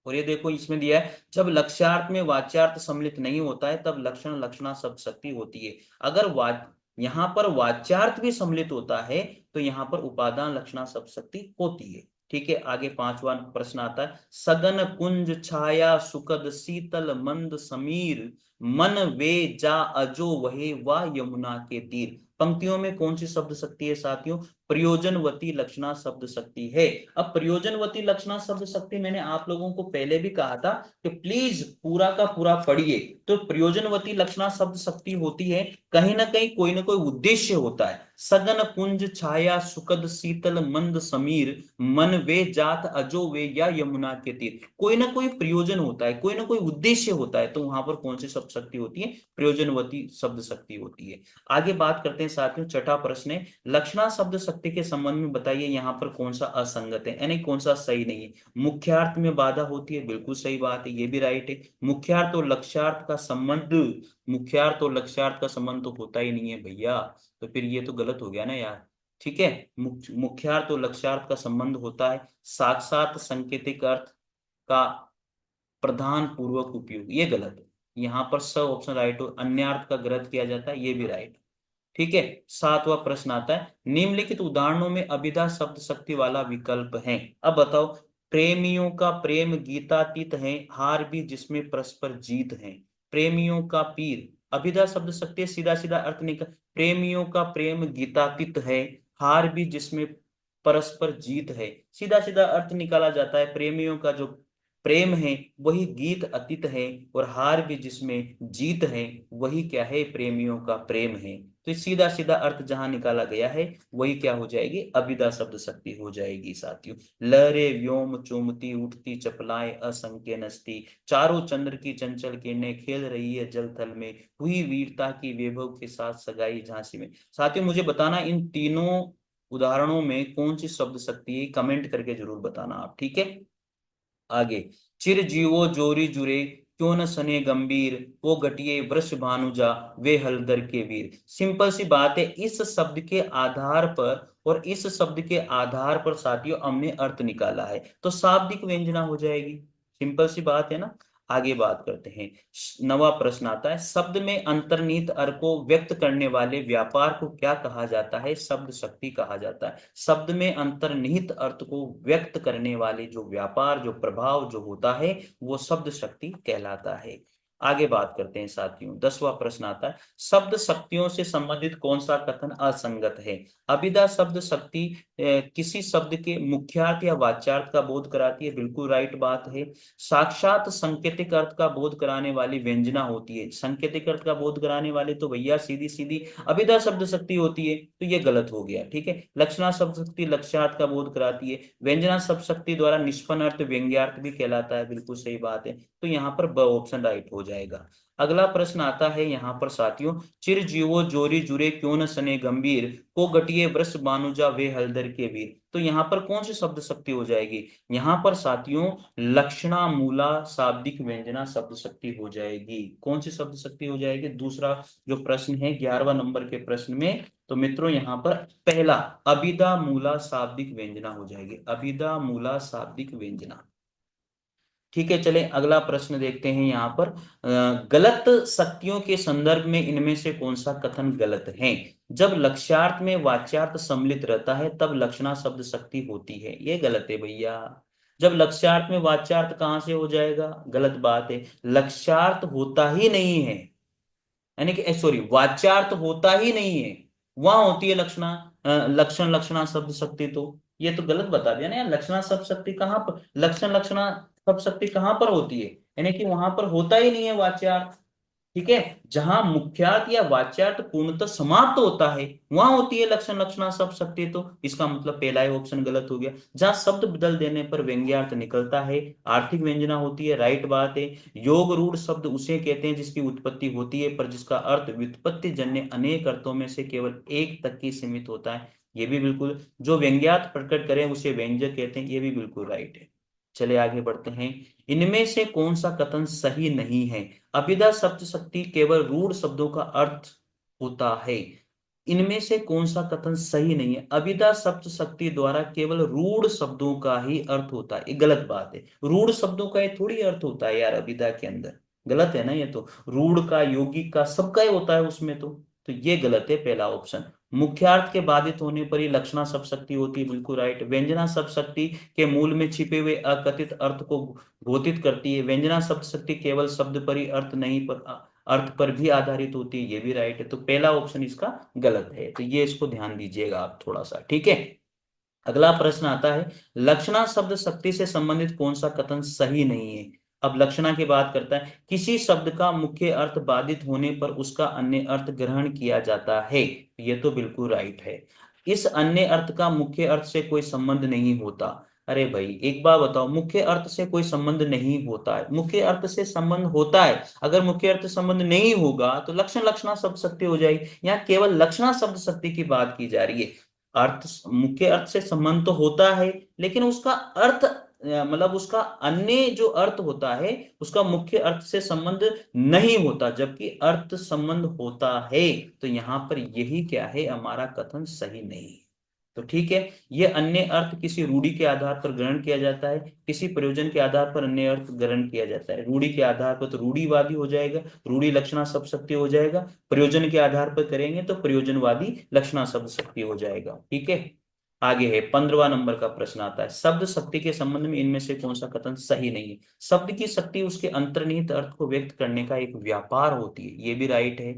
और ये देखो इसमें दिया है, जब लक्ष्यार्थ में वाच्यार्थ सम्मिलित नहीं होता है तब लक्षण लक्षणा शब्द शक्ति होती है। अगर यहाँ पर वाच्यार्थ भी सम्मिलित होता है तो यहाँ पर उपादान लक्षणा शब्द शक्ति होती है। ठीक है, आगे पांचवा प्रश्न आता है, सगन कुंज छाया सुखद शीतल मंद समीर, मन वे जा अजो वहे वा यमुना के तीर। पंक्तियों में कौन सी शब्द शक्ति है साथियों? प्रयोजनवती लक्षणा शब्द शक्ति है। अब प्रयोजनवती लक्षणा शब्द शक्ति मैंने आप लोगों को पहले भी कहा था कि प्लीज पूरा का पूरा पढ़िए। तो प्रयोजनवती लक्षणा शब्द शक्ति होती है, कहीं ना कोई उद्देश्य होता है। सगन कुंज छाया सुखद शीतल मंद समीर, मन वे जात अजो वे या यमुना के तीर, कोई ना कोई प्रयोजन होता है, कोई ना कोई उद्देश्य होता है, तो वहां पर कौन सी शब्द शक्ति होती है? प्रयोजनवती शब्द शक्ति होती है। आगे बात करते हैं साथियों, छठा प्रश्न है, लक्षणा शब्द शक्ति के संबंध में बताइए यहाँ पर कौन सा असंगत है, यानी कौन सा सही नहीं है? मुख्यार्थ में बाधा होती है, बिल्कुल सही बात है, ये भी राइट है। मुख्यार्थ और लक्ष्यार्थ का संबंध, मुख्यार्थ और लक्ष्यार्थ का संबंध तो होता ही नहीं है भैया, तो फिर ये तो गलत हो गया ना यार। ठीक है, मुख्यार्थ और लक्ष्यार्थ का संबंध होता है, साक्षात संकेतिक अर्थ का प्रधान पूर्वक उपयोग, ये गलत है। यहाँ पर स ऑप्शन राइट हो, अन्यार्थ का ग्रहण किया जाता है, ये भी राइट। ठीक है, सातवां प्रश्न आता है, निम्नलिखित उदाहरणों में अभिधा शब्द शक्ति वाला विकल्प है। अब बताओ, प्रेमियों का प्रेम गीतातीत है, हार भी जिसमें परस्पर जीत है। प्रेमियों का पीर, अभिधा शब्द शक्ति है, सीधा सीधा अर्थ निकल, प्रेमियों का प्रेम गीतातीत है, हार भी जिसमें परस्पर जीत है। सीधा सीधा अर्थ निकाला जाता है, प्रेमियों का जो प्रेम है वही गीत अतीत है, और हार भी जिसमें जीत है वही क्या है? प्रेमियों का प्रेम है। तो सीधा सीधा अर्थ जहां निकाला गया है वही क्या हो जाएगी? अभिधा शब्द शक्ति हो जाएगी साथियों। लहरे व्योम चूमती उठती चपलाए असंख्य नसती, चारों चंद्र की चंचल किरणें खेल रही है जल थल में, हुई वीरता की वैभव के साथ सगाई झांसी में। साथियों मुझे बताना, इन तीनों उदाहरणों में कौन सी शब्द शक्ति है? कमेंट करके जरूर बताना आप, ठीक है। आगे, चिर जीवो जोरी जुरे, क्यों न सने गंभीर, वो घटिए वृष भानुजा, वे हलदर के वीर। सिंपल सी बात है, इस शब्द के आधार पर और इस शब्द के आधार पर साथियों हमने अर्थ निकाला है, तो शाब्दिक व्यंजना हो जाएगी। सिंपल सी बात है ना। आगे बात करते हैं। नवा प्रश्न आता है, शब्द में अंतर्निहित अर्थ को व्यक्त करने वाले व्यापार को क्या कहा जाता है? शब्द शक्ति कहा जाता है। शब्द में अंतर्निहित अर्थ को व्यक्त करने वाले जो व्यापार, जो प्रभाव जो होता है, वो शब्द शक्ति कहलाता है। आगे बात करते हैं साथियों। 10वां प्रश्न आता है, शब्द शक्तियों से संबंधित कौन सा कथन असंगत है? अभिधा शब्द शक्ति किसी शब्द के मुख्यार्थ या वाच्यार्थ का बोध कराती है, बिल्कुल राइट बात है। साक्षात संकेतिक अर्थ का बोध कराने वाली व्यंजना होती है। संकेतिक अर्थ का बोध कराने वाले तो भैया सीधी सीधी अभिधा शब्द शक्ति होती है, तो ये गलत हो गया। ठीक है, लक्षणा शब्द शक्ति लक्ष्यार्थ का बोध कराती है। व्यंजना शब्द शक्ति द्वारा निष्पन्न अर्थ व्यंग्यार्थ भी कहलाता है, बिल्कुल सही बात है। तो यहाँ पर ब ऑप्शन राइट हो जाएगा। अगला प्रश्न आता है यहाँ पर साथियों, चिर जीवो जोरी जुरे, क्यों न सने गंभीर, को गटिए वृष बानुजा, वे हलदर के वीर। तो यहाँ पर कौन सी शब्द शक्ति हो जाएगी? यहाँ पर साथियों लक्षणा मूला शाब्दिक व्यंजना शब्द शक्ति हो जाएगी। कौन सी शब्द शक्ति हो जाएगी? दूसरा जो प्रश्न है 11वां नंबर के प्रश्न में, तो मित्रों यहाँ पर पहला अभिधा मूला शाब्दिक व्यंजना हो जाएगी। अभिधा मूला शाब्दिक व्यंजना। ठीक है, चले अगला प्रश्न देखते हैं यहाँ पर। गलत शक्तियों के संदर्भ में इनमें से कौन सा कथन गलत है? जब लक्ष्यार्थ में वाच्यार्थ सम्मिलित रहता है तब लक्षणा शब्द शक्ति होती है, ये गलत है भैया। जब लक्ष्यार्थ में वाच्यार्थ कहां से हो जाएगा? गलत बात है, लक्ष्यार्थ होता ही नहीं है, यानी कि सॉरी वाच्यार्थ होता ही नहीं है, वहां होती है लक्षणा लक्षण लक्षणा शब्द शक्ति। तो ये तो गलत बता दिया ना यार, लक्षणा शब्द शक्ति कहाँ पर, लक्षण लक्षणा शब्द शक्ति कहाँ पर होती है? यानी कि वहां पर होता ही नहीं है वाच्यार्थ। ठीक है, जहां मुख्यार्थ या वाच्यार्थ पूर्णतः समाप्त होता है वहां होती है लक्षण लक्षणा शब्द शक्ति। तो इसका मतलब पहला ही ऑप्शन गलत हो गया। जहां शब्द बदल देने पर व्यंग्यार्थ निकलता है, आर्थिक व्यंजना होती है, राइट बात है। योग रूढ़ शब्द उसे कहते हैं जिसकी उत्पत्ति होती है पर जिसका अर्थ व्युत्पत्ति जन्य अनेक अर्थों में से केवल एक तक ही सीमित होता है, ये भी बिल्कुल। जो व्यंग्यार्थ प्रकट करें उसे व्यंजक कहते हैं, ये भी बिल्कुल राइट है। चले आगे बढ़ते हैं। इनमें से कौन सा कथन सही नहीं है? अभिधा शब्द शक्ति केवल रूढ़ शब्दों का अर्थ होता है। इनमें से कौन सा कथन सही नहीं है? अभिधा शब्द शक्ति द्वारा केवल रूढ़ शब्दों का ही अर्थ होता है, ये गलत बात है। रूढ़ शब्दों का ये थोड़ी अर्थ होता है यार अभिधा के अंदर, गलत है ना ये तो। रूढ़ का, यौगिक का, सबका ही होता है उसमें तो ये गलत है पहला ऑप्शन। मुख्यार्थ के बाधित होने पर ही लक्षणा शब्द शक्ति होती है, बिल्कुल राइट। व्यंजना शब्द शक्ति के मूल में छिपे हुए अकथित अर्थ को घोषित करती है। व्यंजना शब्द शक्ति केवल शब्द पर ही अर्थ नहीं पर अर्थ पर भी आधारित होती है, ये भी राइट है। तो पहला ऑप्शन इसका गलत है, तो ये इसको ध्यान दीजिएगा आप थोड़ा सा। ठीक है, अगला प्रश्न आता है, लक्षणा शब्द शक्ति से संबंधित कौन सा कथन सही नहीं है? अब लक्षणा की बात करता है, किसी शब्द का मुख्य अर्थ बाधित होने पर उसका अन्य अर्थ ग्रहण किया जाता है, ये तो बिल्कुल राइट है। इस अन्य अर्थ का मुख्य अर्थ से कोई संबंध नहीं होता। अरे भाई एक बात बताओ, मुख्य अर्थ से कोई संबंध नहीं होता है, मुख्य अर्थ से संबंध होता है। अगर मुख्य अर्थ संबंध नहीं होगा तो लक्षण लक्षणा शब्द शक्ति हो जाएगी। यहाँ केवल लक्षणा शब्द शक्ति की बात की जा रही है। अर्थ, मुख्य अर्थ से संबंध तो होता है लेकिन उसका अर्थ मतलब उसका अन्य जो अर्थ होता है उसका मुख्य अर्थ से संबंध नहीं होता, जबकि अर्थ संबंध होता है। तो यहां पर यही क्या है, हमारा कथन सही नहीं है। तो ठीक है, ये अन्य अर्थ किसी रूढ़ि के आधार पर ग्रहण किया जाता है, किसी प्रयोजन के आधार पर अन्य अर्थ ग्रहण किया जाता है। रूढ़ि के आधार पर तो रूढ़िवादी हो जाएगा, रूढ़ि लक्षणा शब्द शक्ति हो जाएगा। प्रयोजन के आधार पर करेंगे तो प्रयोजनवादी लक्षणा शब्द शक्ति हो जाएगा। ठीक है, आगे है 15वां नंबर का प्रश्न आता है, शब्द शक्ति के संबंध में इनमें से कौन सा कथन सही नहीं है? शब्द की शक्ति उसके अंतर्निहित अर्थ को व्यक्त करने का एक व्यापार होती है, ये भी राइट है।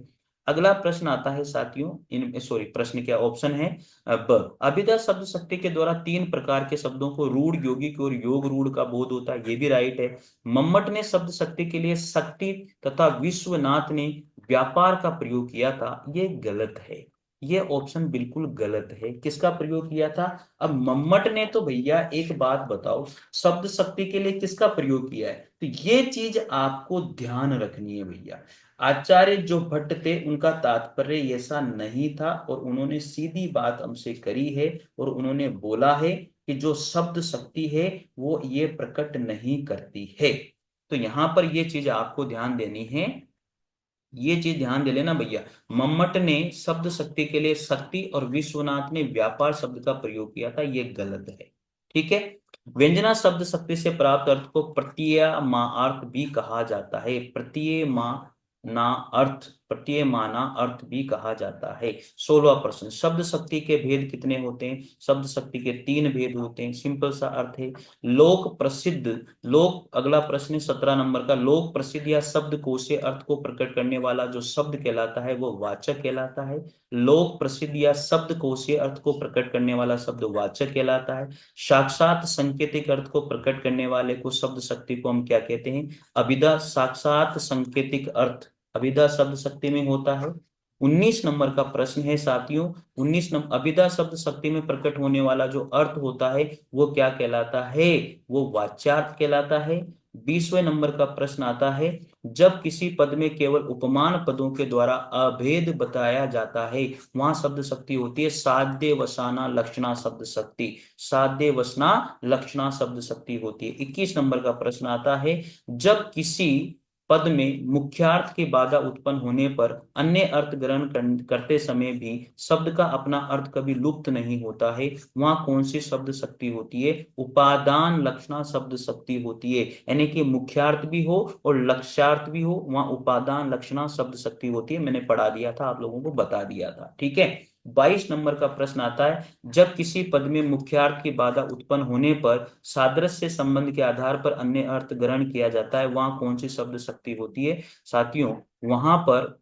अगला प्रश्न आता है साथियों, इन सॉरी प्रश्न क्या ऑप्शन है ब, अभिधा शब्द शक्ति के द्वारा तीन प्रकार के शब्दों को रूढ़, यौगिक और योग रूढ़ का बोध होता है, ये भी राइट है। मम्मट ने शब्द शक्ति के लिए शक्ति तथा विश्वनाथ ने व्यापार का प्रयोग किया था, ये गलत है। ये ऑप्शन बिल्कुल गलत है। किसका प्रयोग किया था? अब मम्मट ने तो भैया एक बात बताओ, शब्द शक्ति के लिए किसका प्रयोग किया है? तो ये चीज आपको ध्यान रखनी है भैया। आचार्य जो भट्ट थे उनका तात्पर्य ऐसा नहीं था और उन्होंने सीधी बात हमसे करी है और उन्होंने बोला है कि जो शब्द शक्ति है वो ये प्रकट नहीं करती है। तो यहां पर ये चीज आपको ध्यान देनी है, ये चीज ध्यान दे लेना भैया। मम्मट ने शब्द शक्ति के लिए शक्ति और विश्वनाथ ने व्यापार शब्द का प्रयोग किया था, ये गलत है। ठीक है। व्यंजना शब्द शक्ति से प्राप्त अर्थ को प्रत्ययमार्थ भी कहा जाता है। प्रत्ययमाना अर्थ, प्रत्ययमाना अर्थ भी कहा जाता है। 16वां प्रश्न, शब्द शक्ति के भेद कितने होते हैं? शब्द शक्ति के 3 भेद होते हैं। सिंपल सा अर्थ है। लोक प्रसिद्ध, लोक, अगला प्रश्न 17 नंबर का, लोक प्रसिद्ध या शब्द कोश अर्थ को प्रकट करने वाला जो शब्द कहलाता है वो वाचक कहलाता है। लोक प्रसिद्ध या शब्द कोश अर्थ को प्रकट करने वाला शब्द वाचक कहलाता है। साक्षात संकेतिक अर्थ को प्रकट करने वाले को शब्द शक्ति को हम क्या कहते हैं? अभिधा। साक्षात संकेतिक अर्थ अभिधा शब्द शक्ति में होता है। 19 नंबर का प्रश्न है साथियों, 19 नंबर, अभिधा शब्द शक्ति में प्रकट होने वाला जो अर्थ होता है वो क्या कहलाता है? वो वाच्यार्थ कहलाता है। 20वें नंबर का प्रश्न आता है, जब किसी पद में केवल उपमान पदों के द्वारा अभेद बताया जाता है वहां शब्द शक्ति होती है साध्य वसाना लक्षणा शब्द शक्ति। साध्य वसना लक्षणा शब्द शक्ति होती है। 21 नंबर का प्रश्न आता है, जब किसी पद में मुख्यार्थ की बाधा उत्पन्न होने पर अन्य अर्थ ग्रहण करते समय भी शब्द का अपना अर्थ कभी लुप्त नहीं होता है, वहां कौन सी शब्द शक्ति होती है? उपादान लक्षणा शब्द शक्ति होती है। यानी कि मुख्यार्थ भी हो और लक्ष्यार्थ भी हो, वहां उपादान लक्षणा शब्द शक्ति होती है। मैंने पढ़ा दिया था, आप लोगों को बता दिया था। ठीक है। 22 नंबर का प्रश्न आता है, जब किसी पद में मुख्यार्थ की बाधा उत्पन्न होने पर सादृश्य संबंध के आधार पर अन्य अर्थ ग्रहण किया जाता है, वहां कौन सी शब्द शक्ति होती है? साथियों, वहां पर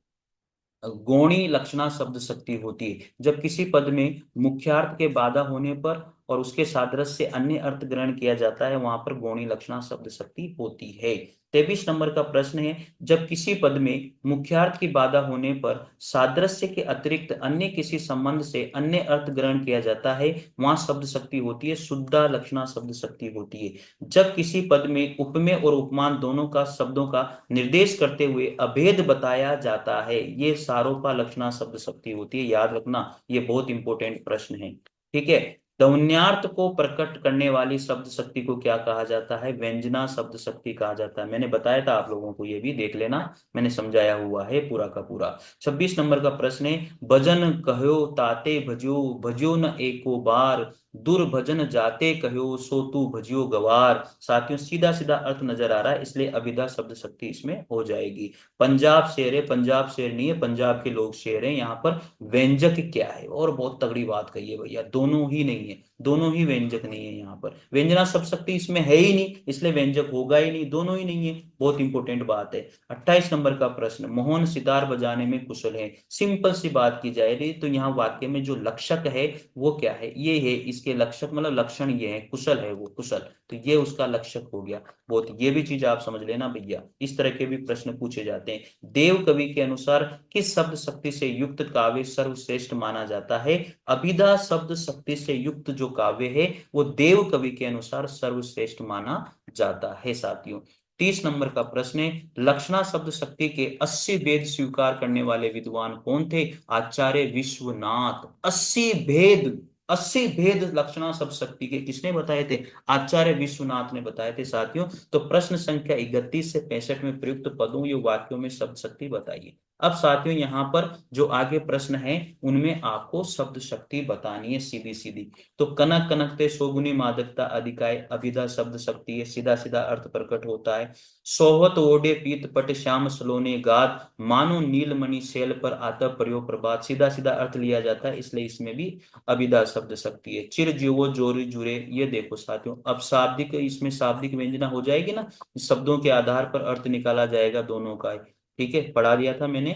गौणी लक्षणा शब्द शक्ति होती है। जब किसी पद में मुख्यार्थ के बाधा होने पर और उसके सादृश्य से अन्य अर्थ ग्रहण किया जाता है, वहां पर गौणी लक्षणा शब्द शक्ति होती है। 23 नंबर का प्रश्न है, जब किसी पद में मुख्यार्थ की बाधा होने पर सादृश्य के अतिरिक्त अन्य किसी संबंध से अन्य अर्थ ग्रहण किया जाता है, वहां शब्द शक्ति होती है शुद्धा लक्षणा शब्द शक्ति होती है। जब किसी पद में उपमेय और उपमान दोनों का शब्दों का निर्देश करते हुए अभेद बताया जाता है, ये सारोपा लक्षणा शब्द शक्ति होती है। याद रखना, ये बहुत इंपॉर्टेंट प्रश्न है। ठीक है। ध्वन्यार्थ को प्रकट करने वाली शब्द शक्ति को क्या कहा जाता है? व्यंजना शब्द शक्ति कहा जाता है। मैंने बताया था आप लोगों को, ये भी देख लेना, मैंने समझाया हुआ है पूरा का पूरा। 26 नंबर का प्रश्न है, भजन कहो ताते भजो, भजो न एको बार, दुर्भजन जाते कहो सो तू भजियो गवार। साथियों, सीधा सीधा अर्थ नजर आ रहा है, इसलिए अभिधा शब्द शक्ति इसमें हो जाएगी। पंजाब शेर है, पंजाब शेर नहीं है, पंजाब के लोग शेर हैं। यहाँ पर व्यंजक क्या है? और बहुत तगड़ी बात कही है भैया, दोनों ही नहीं है, दोनों ही व्यंजक नहीं है। यहाँ पर व्यंजना शब्द शक्ति इसमें है ही नहीं, इसलिए व्यंजक होगा ही नहीं, दोनों ही नहीं है। बहुत इंपॉर्टेंट बात है। 28 नंबर का प्रश्न, मोहन सितार बजाने में कुशल है। सिंपल सी बात की जाए तो यहाँ वाक्य में जो लक्षक है वो क्या है? ये है, इसके लक्षक मतलब लक्षण ये है, कुशल है वो, कुशल, तो ये उसका लक्षक हो गया। बहुत, ये भी चीज आप समझ लेना भैया, इस तरह के भी प्रश्न पूछे जाते हैं। देव कवि के अनुसार किस शब्द शक्ति से युक्त काव्य सर्वश्रेष्ठ माना जाता है? अभिधा शब्द शक्ति से युक्त जो काव्य है वो देव कवि के अनुसार सर्वश्रेष्ठ माना जाता है। साथियों, 30 नंबर का प्रश्न है, लक्षणा शब्द शक्ति के 80 भेद स्वीकार करने वाले विद्वान कौन थे? आचार्य विश्वनाथ। 80 भेद, 80 भेद लक्षणा शब्द शक्ति के किसने बताए थे? आचार्य विश्वनाथ ने बताए थे। साथियों, तो प्रश्न संख्या 31 से 65 में प्रयुक्त पदों या वाक्यों में शब्द शक्ति बताइए। अब साथियों, यहाँ पर जो आगे प्रश्न है उनमें आपको शब्द शक्ति बतानी है सीधी सीधी। तो कनक कनकते शोभुनी मादकता अधिकाय अभिधा शब्द शक्ति है, सीधा सीधा अर्थ प्रकट होता है। सोहत ओडे पीत पट श्याम सलोने गाद, मानो नीलमणि शैल पर आता प्रयोग प्रभात, सीधा सीधा अर्थ लिया जाता है, इसलिए इसमें भी अभिधा शब्द शक्ति है। चिर जीवो जोरी जुरे, ये देखो साथियों, अब शाब्दिक, इसमें शाब्दिक व्यंजना हो जाएगी ना, शब्दों के आधार पर अर्थ निकाला जाएगा दोनों का। ठीक है, पढ़ा दिया था मैंने।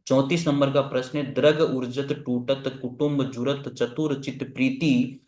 34 नंबर का प्रश्न है, द्रग उर्जत टूटत कुटुंब जुरत चतुर चित प्रीति,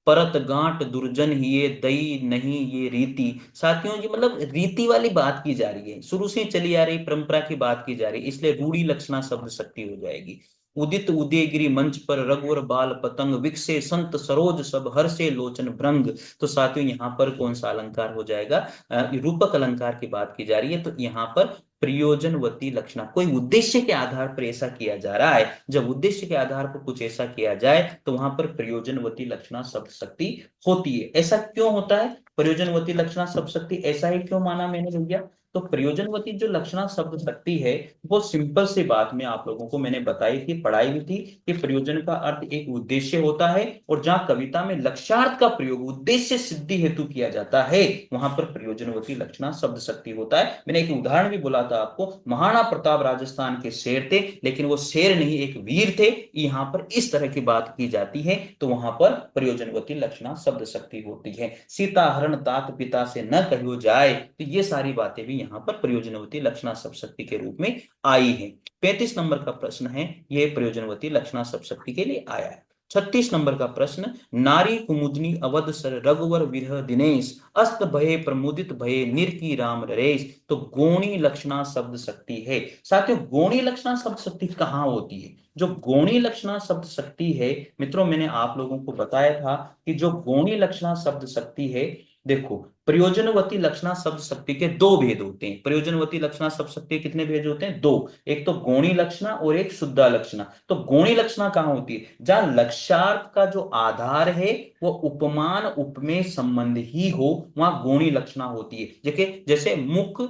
परत गांठ दुर्जन हिये दई नहीं ये रीति। साथियों जी, मतलब रीति वाली बात की जा रही है, शुरू से चली आ रही परंपरा की बात की जा रही है, इसलिए रूढ़ी लक्षणा शब्द शक्ति हो जाएगी। उदित उदयगिरी मंच पर रघुवर बाल पतंग, विकसे संत सरोज सब हर्षे लोचन भ्रंग। तो साथियों, यहाँ पर कौन सा अलंकार हो जाएगा? रूपक अलंकार की बात की जा रही है, तो यहाँ पर प्रयोजनवती लक्षणा। कोई उद्देश्य के आधार पर ऐसा किया जा रहा है, जब उद्देश्य के आधार पर कुछ ऐसा किया जाए तो वहां पर प्रयोजनवती लक्षणा शब्द शक्ति होती है। ऐसा क्यों होता है? प्रयोजनवती लक्षणा शब्द शक्ति ऐसा ही क्यों माना मैंने भैया? तो प्रयोजनवती जो लक्षणा शब्द शक्ति है, वो सिंपल सी बात में आप लोगों को मैंने बताई थी, पढ़ाई भी थी, कि प्रयोजन का अर्थ एक उद्देश्य होता है, और जहां कविता में लक्ष्यार्थ का प्रयोग उद्देश्य सिद्धि हेतु किया जाता है, वहां पर प्रयोजनवती लक्षणा शब्द शक्ति होता है। मैंने एक उदाहरण भी बोला था आपको, महाराणा प्रताप राजस्थान के शेर थे, लेकिन वो शेर नहीं एक वीर थे। यहां पर इस तरह की बात की जाती है तो वहां पर प्रयोजनवती लक्षणा शब्द शक्ति होती है। सीता हरण तात पिता से न कहो जाए, तो ये सारी बातें भी यहाँ पर प्रयोजनवती लक्षणा शब्द शक्ति के रूप में आई है। 35 नंबर का प्रश्न है, ये प्रयोजनवती लक्षणा शब्द शक्ति के लिए आया है। 36 नंबर का प्रश्न, नारी कुमुदनी अवध सर रघुवर विरह दिनेश अस्त भये प्रमुदित भये निर्की राम नरेश। तो गौणी लक्षणा शब्द शक्ति है। साथियों, गौणी लक्षणा शब्द शक्ति कहाँ होती है? जो गौणी लक्षणा शब्द शक्ति है मित्रों, मैंने आप लोगों को बताया था कि जो गौणी लक्षणा शब्द शक्ति है, देखो, प्रयोजनवती लक्षणा शब्द शक्ति के दो भेद होते हैं। प्रयोजनवती लक्षणा शब्द शक्ति के कितने भेद होते हैं? दो। एक तो गौणी लक्षणा और एक शुद्धा लक्षणा। तो गौणी लक्षणा कहाँ होती है? जहां लक्ष्यार्थ का जो आधार है वो उपमान उपमेय संबंध ही हो, वहां गौणी लक्षणा होती है। देखिए, जैसे मुख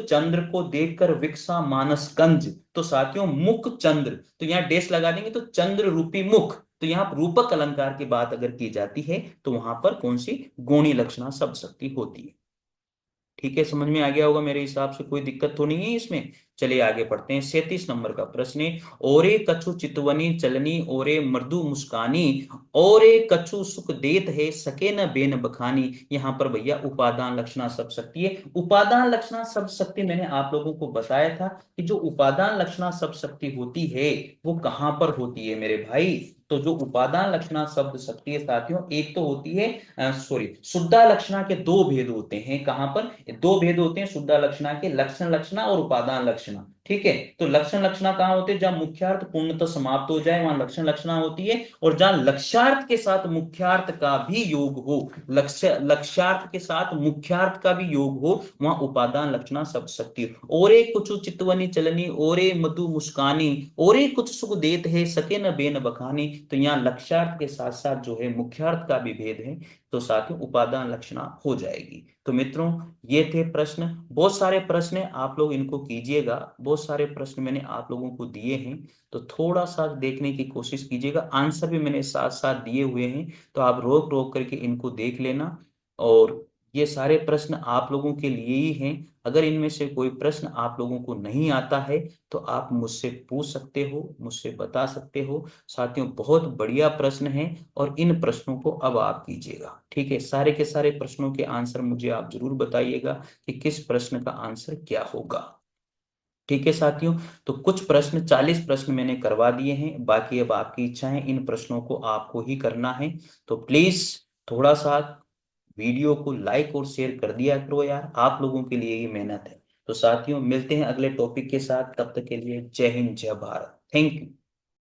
चंद्र को देखकर विकसा मानस कंज। तो साथियों, मुख चंद्र, तो यहां डैश लगा देंगे तो चंद्र रूपी मुख, तो यहां रूपक अलंकार की बात अगर की जाती है तो वहां पर कौन सी गौणी लक्षणा शब्द शक्ति होती है। ठीक है, समझ में आ गया होगा मेरे हिसाब से, कोई दिक्कत तो नहीं है इसमें। चलिए आगे पढ़ते हैं। 37 नंबर का प्रश्न है, ओरे कछु चितवनी चलनी ओरे मृदु मुस्कानी ओरे कछु सुख देत है सके न बेन बखानी। यहाँ पर भैया उपादान लक्षणा शब्द शक्ति है। उपादान लक्षणा शब्द शक्ति मैंने आप लोगों को बताया था कि जो उपादान लक्षणा शब्द शक्ति होती है वो कहाँ पर होती है मेरे भाई? तो जो उपादान लक्षणा शब्द शक्ति है साथियों, एक तो होती है सॉरी शुद्धा लक्षणा के दो भेद होते हैं। कहां पर? दो भेद होते हैं शुद्धा लक्षणा के, लक्षण लक्षणा और उपादान लक्षणा। ठीक है, तो लक्षण लक्षणा कहां होते हैं? जहां मुख्यार्थ पूर्णतः समाप्त हो जाए वहां लक्षण लक्षणा होती है, और जहां लक्ष्यार्थ के साथ मुख्यार्थ का भी योग हो, लक्ष्यार्थ के साथ मुख्यार्थ का भी योग हो, वहां उपादान लक्षणा शब्द शक्ति। ओरे कुछ चितवनी चलनी ओरे मधु मुस्कानी ओरे कुछ सुख देत है सके न बेन बखानी। तो यहाँ लक्ष्यार्थ के साथ साथ जो है मुख्यार्थ का भी भेद है, तो साथियों उपादान लक्षणा हो जाएगी। तो मित्रों, ये थे प्रश्न। बहुत सारे प्रश्न हैं, आप लोग इनको कीजिएगा। बहुत सारे प्रश्न मैंने आप लोगों को दिए हैं, तो थोड़ा सा देखने की कोशिश कीजिएगा। आंसर भी मैंने साथ साथ दिए हुए हैं, तो आप रोक रोक करके इनको देख लेना। और ये सारे प्रश्न आप लोगों के लिए ही हैं। अगर इनमें से कोई प्रश्न आप लोगों को नहीं आता है तो आप मुझसे पूछ सकते हो, मुझसे बता सकते हो। साथियों, बहुत बढ़िया प्रश्न है, और इन प्रश्नों को अब आप कीजिएगा। ठीक है, सारे के सारे प्रश्नों के आंसर मुझे आप जरूर बताइएगा कि किस प्रश्न का आंसर क्या होगा। ठीक है साथियों, तो कुछ प्रश्न 40 प्रश्न मैंने करवा दिए हैं, बाकी अब आपकी इच्छा है, इन प्रश्नों को आपको ही करना है। तो प्लीज थोड़ा सा वीडियो को लाइक और शेयर कर दिया करो यार, आप लोगों के लिए ही मेहनत है। तो साथियों, मिलते हैं अगले टॉपिक के साथ, तब तक के लिए जय हिंद जय भारत, थैंक यू।